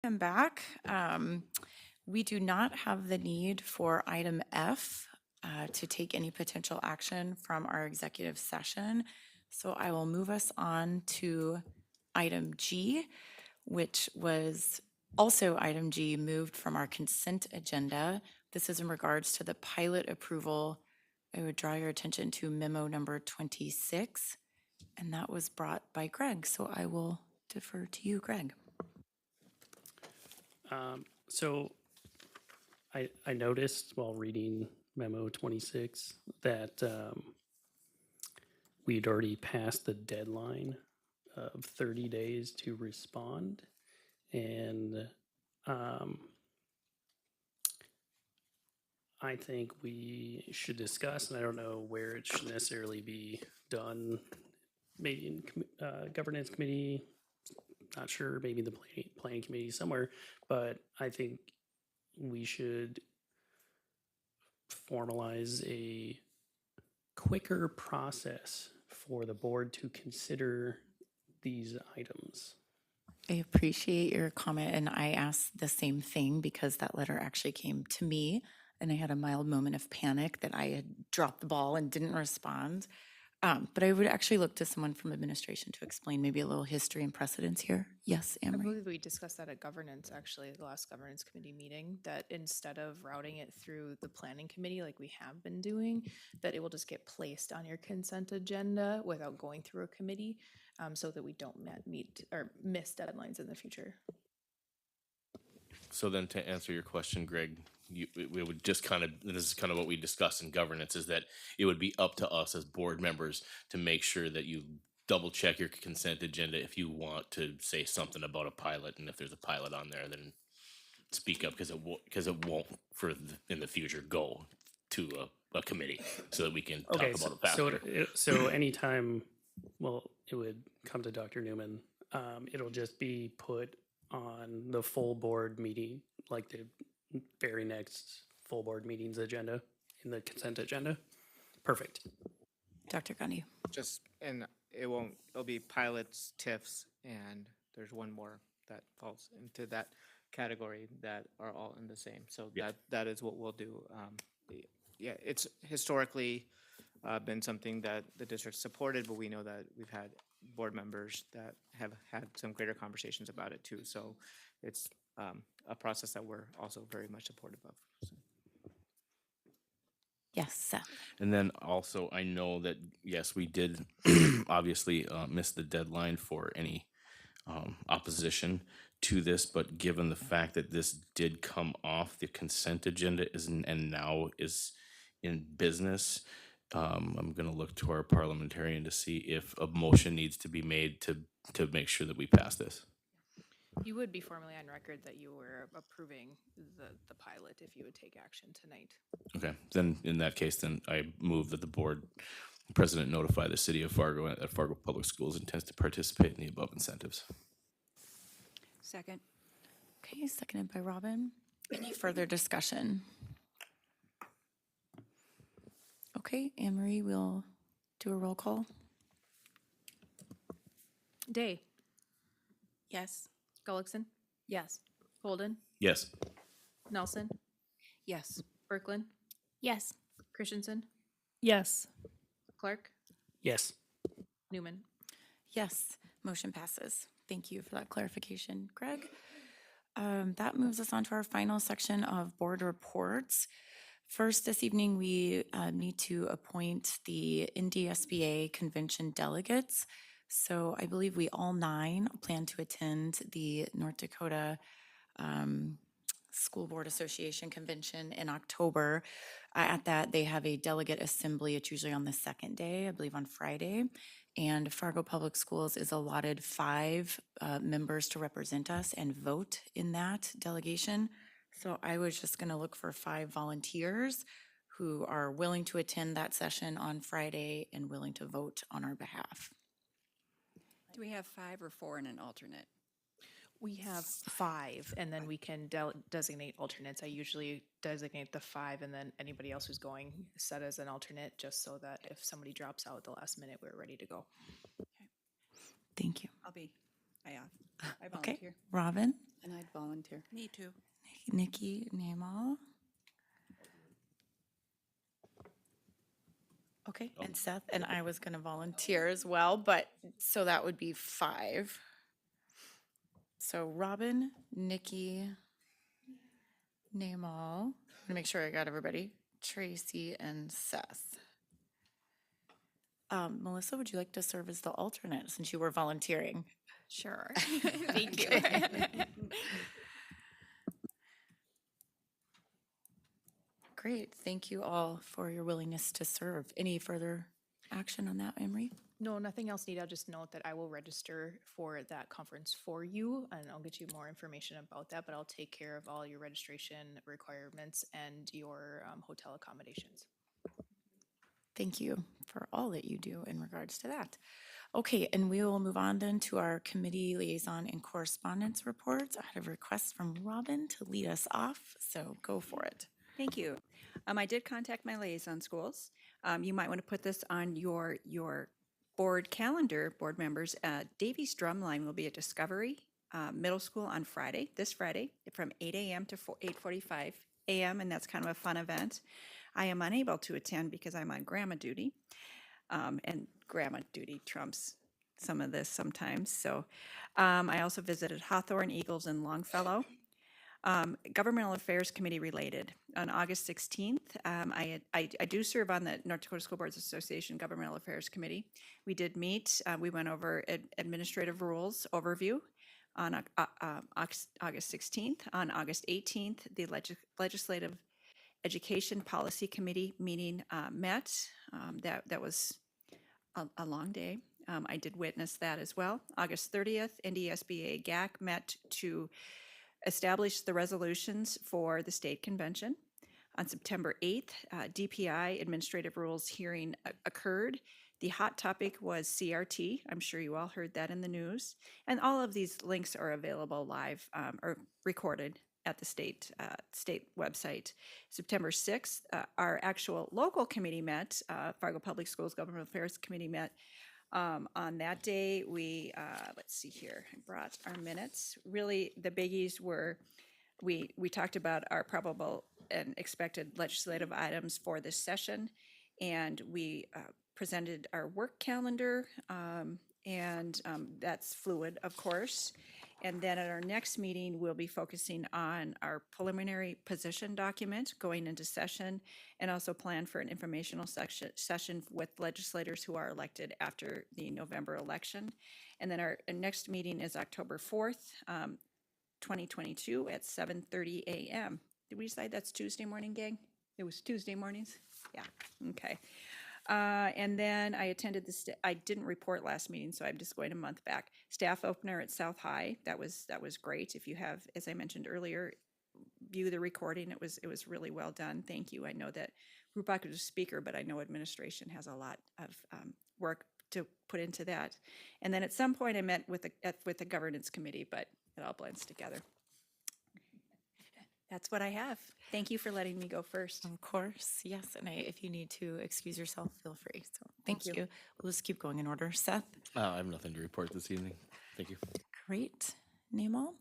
I'm back. We do not have the need for item F to take any potential action from our executive session. So I will move us on to item G, which was also item G moved from our consent agenda. This is in regards to the pilot approval. I would draw your attention to memo number 26, and that was brought by Greg. So I will defer to you, Greg. So I noticed while reading memo 26 that we'd already passed the deadline of 30 days to respond. And I think we should discuss, and I don't know where it should necessarily be done, maybe in governance committee, not sure, maybe the planning committee somewhere, but I think we should formalize a quicker process for the board to consider these items. I appreciate your comment, and I asked the same thing because that letter actually came to me, and I had a mild moment of panic that I had dropped the ball and didn't respond. But I would actually look to someone from administration to explain maybe a little history and precedence here. Yes, I Anne Marie? believe we discussed that at governance, actually, the last governance committee meeting, that instead of routing it through the planning committee like we have been doing, that it will just get placed on your consent agenda without going through a committee, so that we don't meet or miss deadlines in the future. So then to answer your question, Greg, we would just kind of, this is kind of what we discussed in governance, is that it would be up to us as board members to make sure that you double check your consent agenda if you want to say something about a pilot, and if there's a pilot on there, then speak up, because it won't in the future go to a committee, so that we can talk Okay, about it faster. so anytime, well, it would come to Dr. Newman, it'll just be put on the full board meeting, like the very next full board meetings agenda, in the consent agenda. Perfect. Dr. Gundy? Just, and it'll be pilots, TIFs, and there's one more that falls into that category that are all in the same. So Yeah. that is what we'll do. Yeah, it's historically been something that the district supported, but we know that we've had board members that have had some greater conversations about it too. So it's a process that we're also very much supportive of. So. Yes, Seth. And then also, I know that, yes, we did obviously miss the deadline for any opposition to this, but given the fact that this did come off the consent agenda and now is in business, I'm going to look to our parliamentarian to see if a motion needs to be made to make sure that we pass this. You would be formally on record that you were approving the pilot if you would take action tonight. Okay, then in that case, then I move that the board president notify the city of Fargo that Fargo Public Schools intends to participate in the above incentives. Second. Okay, seconded by Robin. Any further discussion? Okay, Anne Marie, we'll do a roll call. Day. Yes. Gullickson. Yes. Holden. Yes. Nelson. Yes. Berkland. Yes. Christensen. Yes. Clark. Yes. Newman. Yes, motion passes. Thank you for that clarification, Greg. That moves us on to our final section of board reports. First, this evening, we need to appoint the NDSBA convention delegates. So I believe we all 9 plan to attend the North Dakota School Board Association convention in October. At that, they have a delegate assembly. It's usually on the second day, I believe on Friday. And Fargo Public Schools is allotted 5 members to represent us and vote in that delegation. So I was just going to look for 5 volunteers who are willing to attend that session on Friday and willing to vote on our behalf. Do we have 5 or 4 and an alternate? We have 5, and then we can designate alternates. I usually designate the 5, and then anybody else who's going set as an alternate, just so that if somebody drops out at the last minute, we're ready to go. Thank you. I Okay, volunteer. Robin? And I'd volunteer. Me too. Nikki Namal. Okay, and Seth, and I was gonna volunteer as well, but, so that would be 5. So Robin, Nikki, Namal, I'm gonna make sure I got everybody, Tracy and Seth. Melissa, would you like to serve as the alternate since you were volunteering? Sure. Thank you. Great, thank you all for your willingness to serve. Any further action on that, Emery? No, nothing else needed. I'll just note that I will register for that conference for you, and I'll get you more information about that, but I'll take care of all your registration requirements and your hotel accommodations. Thank you for all that you do in regards to that. Okay, and we will move on then to our committee liaison and correspondence reports. I had a request from Robin to lead us off, so go for it. Thank you. I did contact my liaison schools. You might want to put this on your board calendar, board members. Davies Drumline will be at Discovery Middle School on Friday, this Friday, from 8 a.m. to 8:45 a.m., and that's kind of a fun event. I am unable to attend because I'm on grandma duty, and grandma duty trumps some of this sometimes. So I also visited Hawthorne, Eagles, and Longfellow. Governmental Affairs Committee related. On August 16th, I do serve on the North Dakota School Boards Association Governmental Affairs Committee. We did meet. We went over administrative rules overview on August 16th. On August 18th, the Legislative Education Policy Committee meeting met. That was a long day. I did witness that as well. August 30th, NDSBA GAC met to establish the resolutions for the state convention. On September 8th, DPI administrative rules hearing occurred. The hot topic was CRT. I'm sure you all heard that in the news. And all of these links are available live or recorded at the state website. September 6th, our actual local committee met, Fargo Public Schools Government Affairs Committee met. On that day, we, let's see here, I brought our minutes. Really, the biggies were, we talked about our probable and expected legislative items for this session, and we presented our work calendar, and that's fluid, of course. And then at our next meeting, we'll be focusing on our preliminary position document going into session, and also plan for an informational session with legislators who are elected after the November election. And then our next meeting is October 4th, 2022 at 7:30 a.m. Did we decide that's Tuesday morning, gang? It was Tuesday mornings? Yeah, okay. And then I attended I didn't report last meeting, so I'm just going a month back. Staff opener at South High. That was great. If you have, as I mentioned earlier, view the recording. It was really well done. Thank you. I know that Rupak was a speaker, but I know administration has a lot of work to put into that. And then at some point I met with the governance committee, but it all blends together. That's what I have. Thank you for letting me go first. Of course, yes, and if you need to excuse yourself, feel free. So thank you. We'll just keep going in order. Seth? I have nothing to report this evening. Thank you. Great. Namal?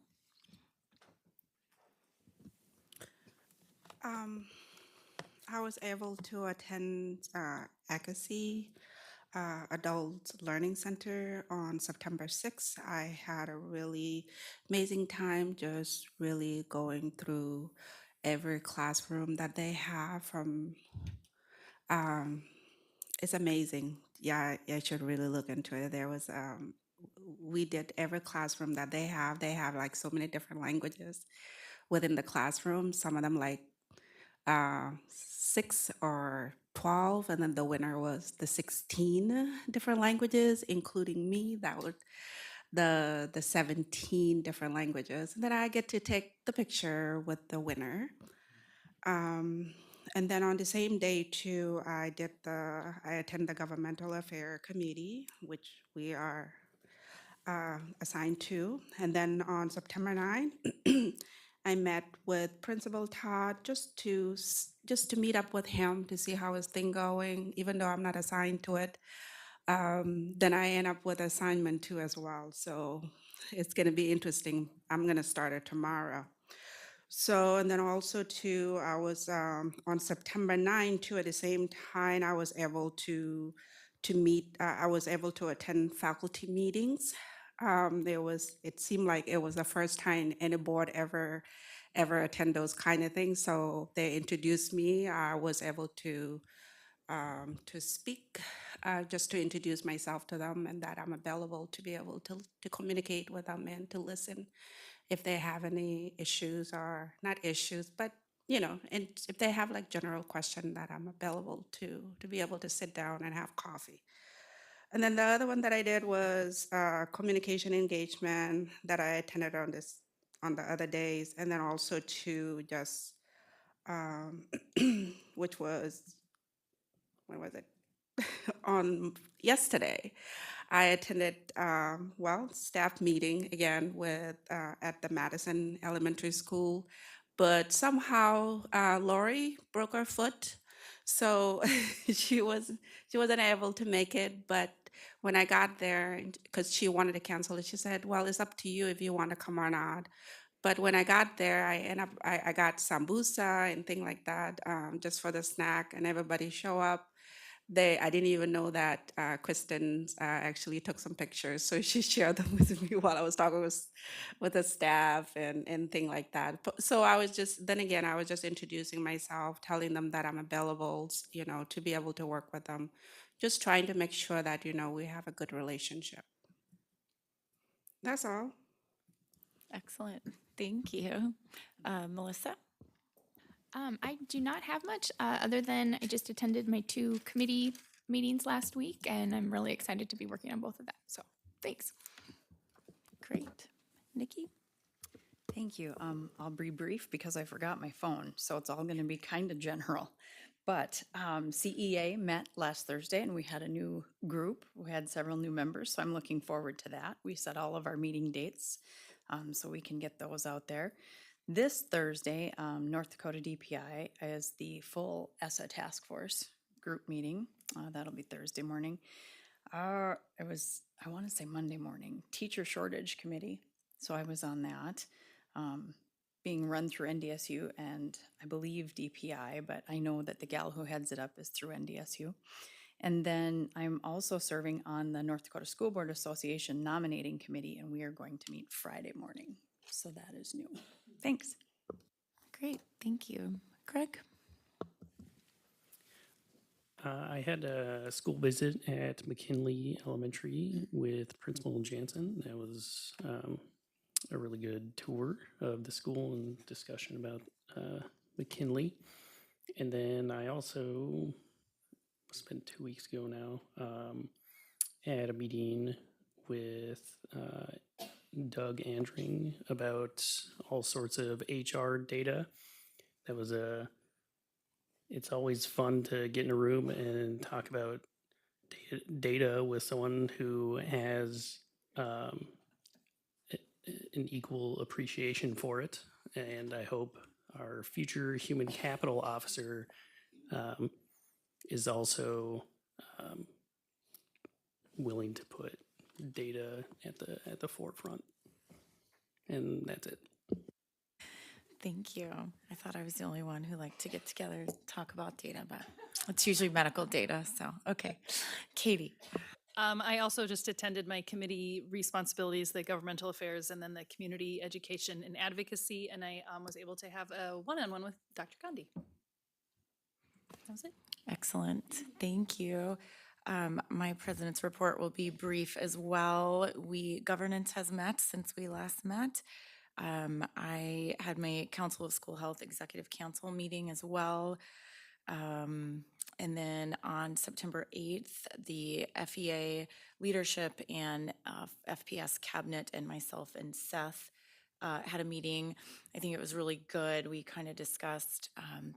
I was able to attend ACASI Adult Learning Center on September 6th. I had a really amazing time just really going through every classroom that they have from, it's amazing. Yeah, I should really look into it. There was, we did every classroom that they have. They have like so many different languages within the classroom. Some of them like 6 or 12, and then the winner was the 16 different languages, including me. That was the 17 different languages. And then I get to take the picture with the winner. And then on the same day too, I attend the Governmental Affairs Committee, which we are assigned to. And then on September 9th, I met with Principal Todd just to meet up with him to see how his thing going, even though I'm not assigned to it. Then I end up with assignment 2 as well. So it's going to be interesting. I'm going to start it tomorrow. So, and then also too, I was on September 9 too, at the same time, I was able to meet, I was able to attend faculty meetings. It seemed like it was the first time any board ever attend those kind of things. So they introduced me. I was able to speak, just to introduce myself to them and that I'm available to be able to communicate with them and to listen if they have any issues or not issues, but and if they have like general question that I'm available to be able to sit down and have coffee. And then the other one that I did was communication engagement that I attended on the other days, and then also to just um, which was when was it on yesterday. I attended, staff meeting again with at the Madison Elementary School, but somehow Lori broke her foot, so she wasn't able to make it. But when I got there, because she wanted to cancel it, she said, "Well, it's up to you if you want to come or not." But when I got there, I got sambusa and thing like that, just for the snack, and everybody show up. I didn't even know that Kristen actually took some pictures, so she shared them with me while I was talking with the staff and thing like that. So then again, I was just introducing myself, telling them that I'm available, to be able to work with them, just trying to make sure that we have a good relationship. That's all. Excellent. Thank you. Melissa? I do not have much other than I just attended my 2 committee meetings last week, and I'm really excited to be working on both of them. So thanks. Great. Nikki? Thank you. I'll be brief because I forgot my phone, so it's all going to be kind of general. But CEA met last Thursday, and we had a new group. We had several new members, so I'm looking forward to that. We set all of our meeting dates, so we can get those out there. This Thursday, North Dakota DPI is the full ESSA task force group meeting. That'll be Thursday morning. I want to say Monday morning, teacher shortage committee. So I was on that, being run through NDSU and I believe DPI, but I know that the gal who heads it up is through NDSU. And then I'm also serving on the North Dakota School Board Association nominating committee, and we are going to meet Friday morning. So that is new. Thanks. Great. Thank you. Greg? I had a school visit at McKinley Elementary with Principal Jansen. That was a really good tour of the school and discussion about McKinley. And then I also spent 2 weeks ago now at a meeting with Doug Andring about all sorts of HR data. That was it's always fun to get in a room and talk about data with someone who has an equal appreciation for it. And I hope our future human capital officer is also willing to put data at the forefront. And that's it. Thank you. I thought I was the only one who liked to get together and talk about data, but it's usually medical data, so, okay. Katie? I also just attended my committee responsibilities, the governmental affairs, and then the community education and advocacy, and I was able to have a one-on-one with Dr. Gandhi. That was it. Excellent. Thank you. My president's report will be brief as well. Governance has met since we last met. I had my Council of School Health Executive Council meeting as well. And then on September 8th, the FEA leadership and FPS cabinet and myself and Seth had a meeting. I think it was really good. We kind of discussed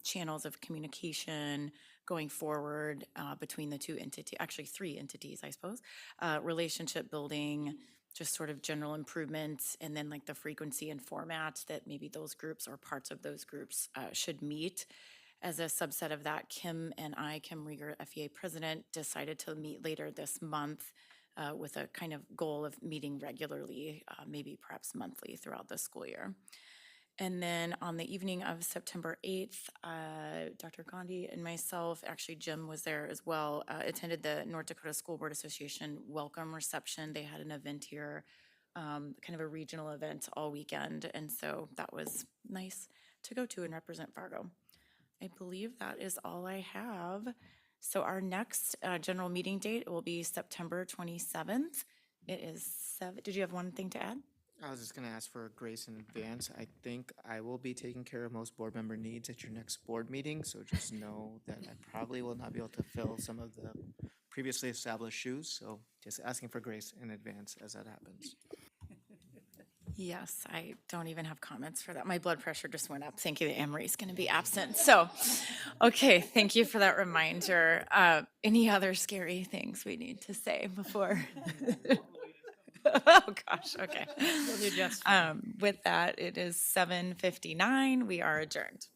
channels of communication going forward between the 2 entities, actually 3 entities, I suppose, relationship building, just sort of general improvements, and then like the frequency and format that maybe those groups or parts of those groups should meet. As a subset of that, Kim Rieger, FEA president, decided to meet later this month with a kind of goal of meeting regularly, maybe perhaps monthly throughout the school year. And then on the evening of September 8th, Dr. Gandhi and myself, actually Jim was there as well, attended the North Dakota School Board Association welcome reception. They had an event here, kind of a regional event all weekend. And so that was nice to go to and represent Fargo. I believe that is all I have. So our next general meeting date will be September 27th. It is did you have one thing to add? I was just gonna ask for grace in advance. I think I will be taking care of most board member needs at your next board meeting, so just know that I probably will not be able to fill some of the previously established shoes, so just asking for grace in advance as that happens. Yes, I don't even have comments for that. My blood pressure just went up. Thank you that Anne-Marie's going to be absent. So, okay, thank you for that reminder. Any other scary things we need to say before? Oh, gosh, okay. You'll do just With that, it is 7:59. We are adjourned.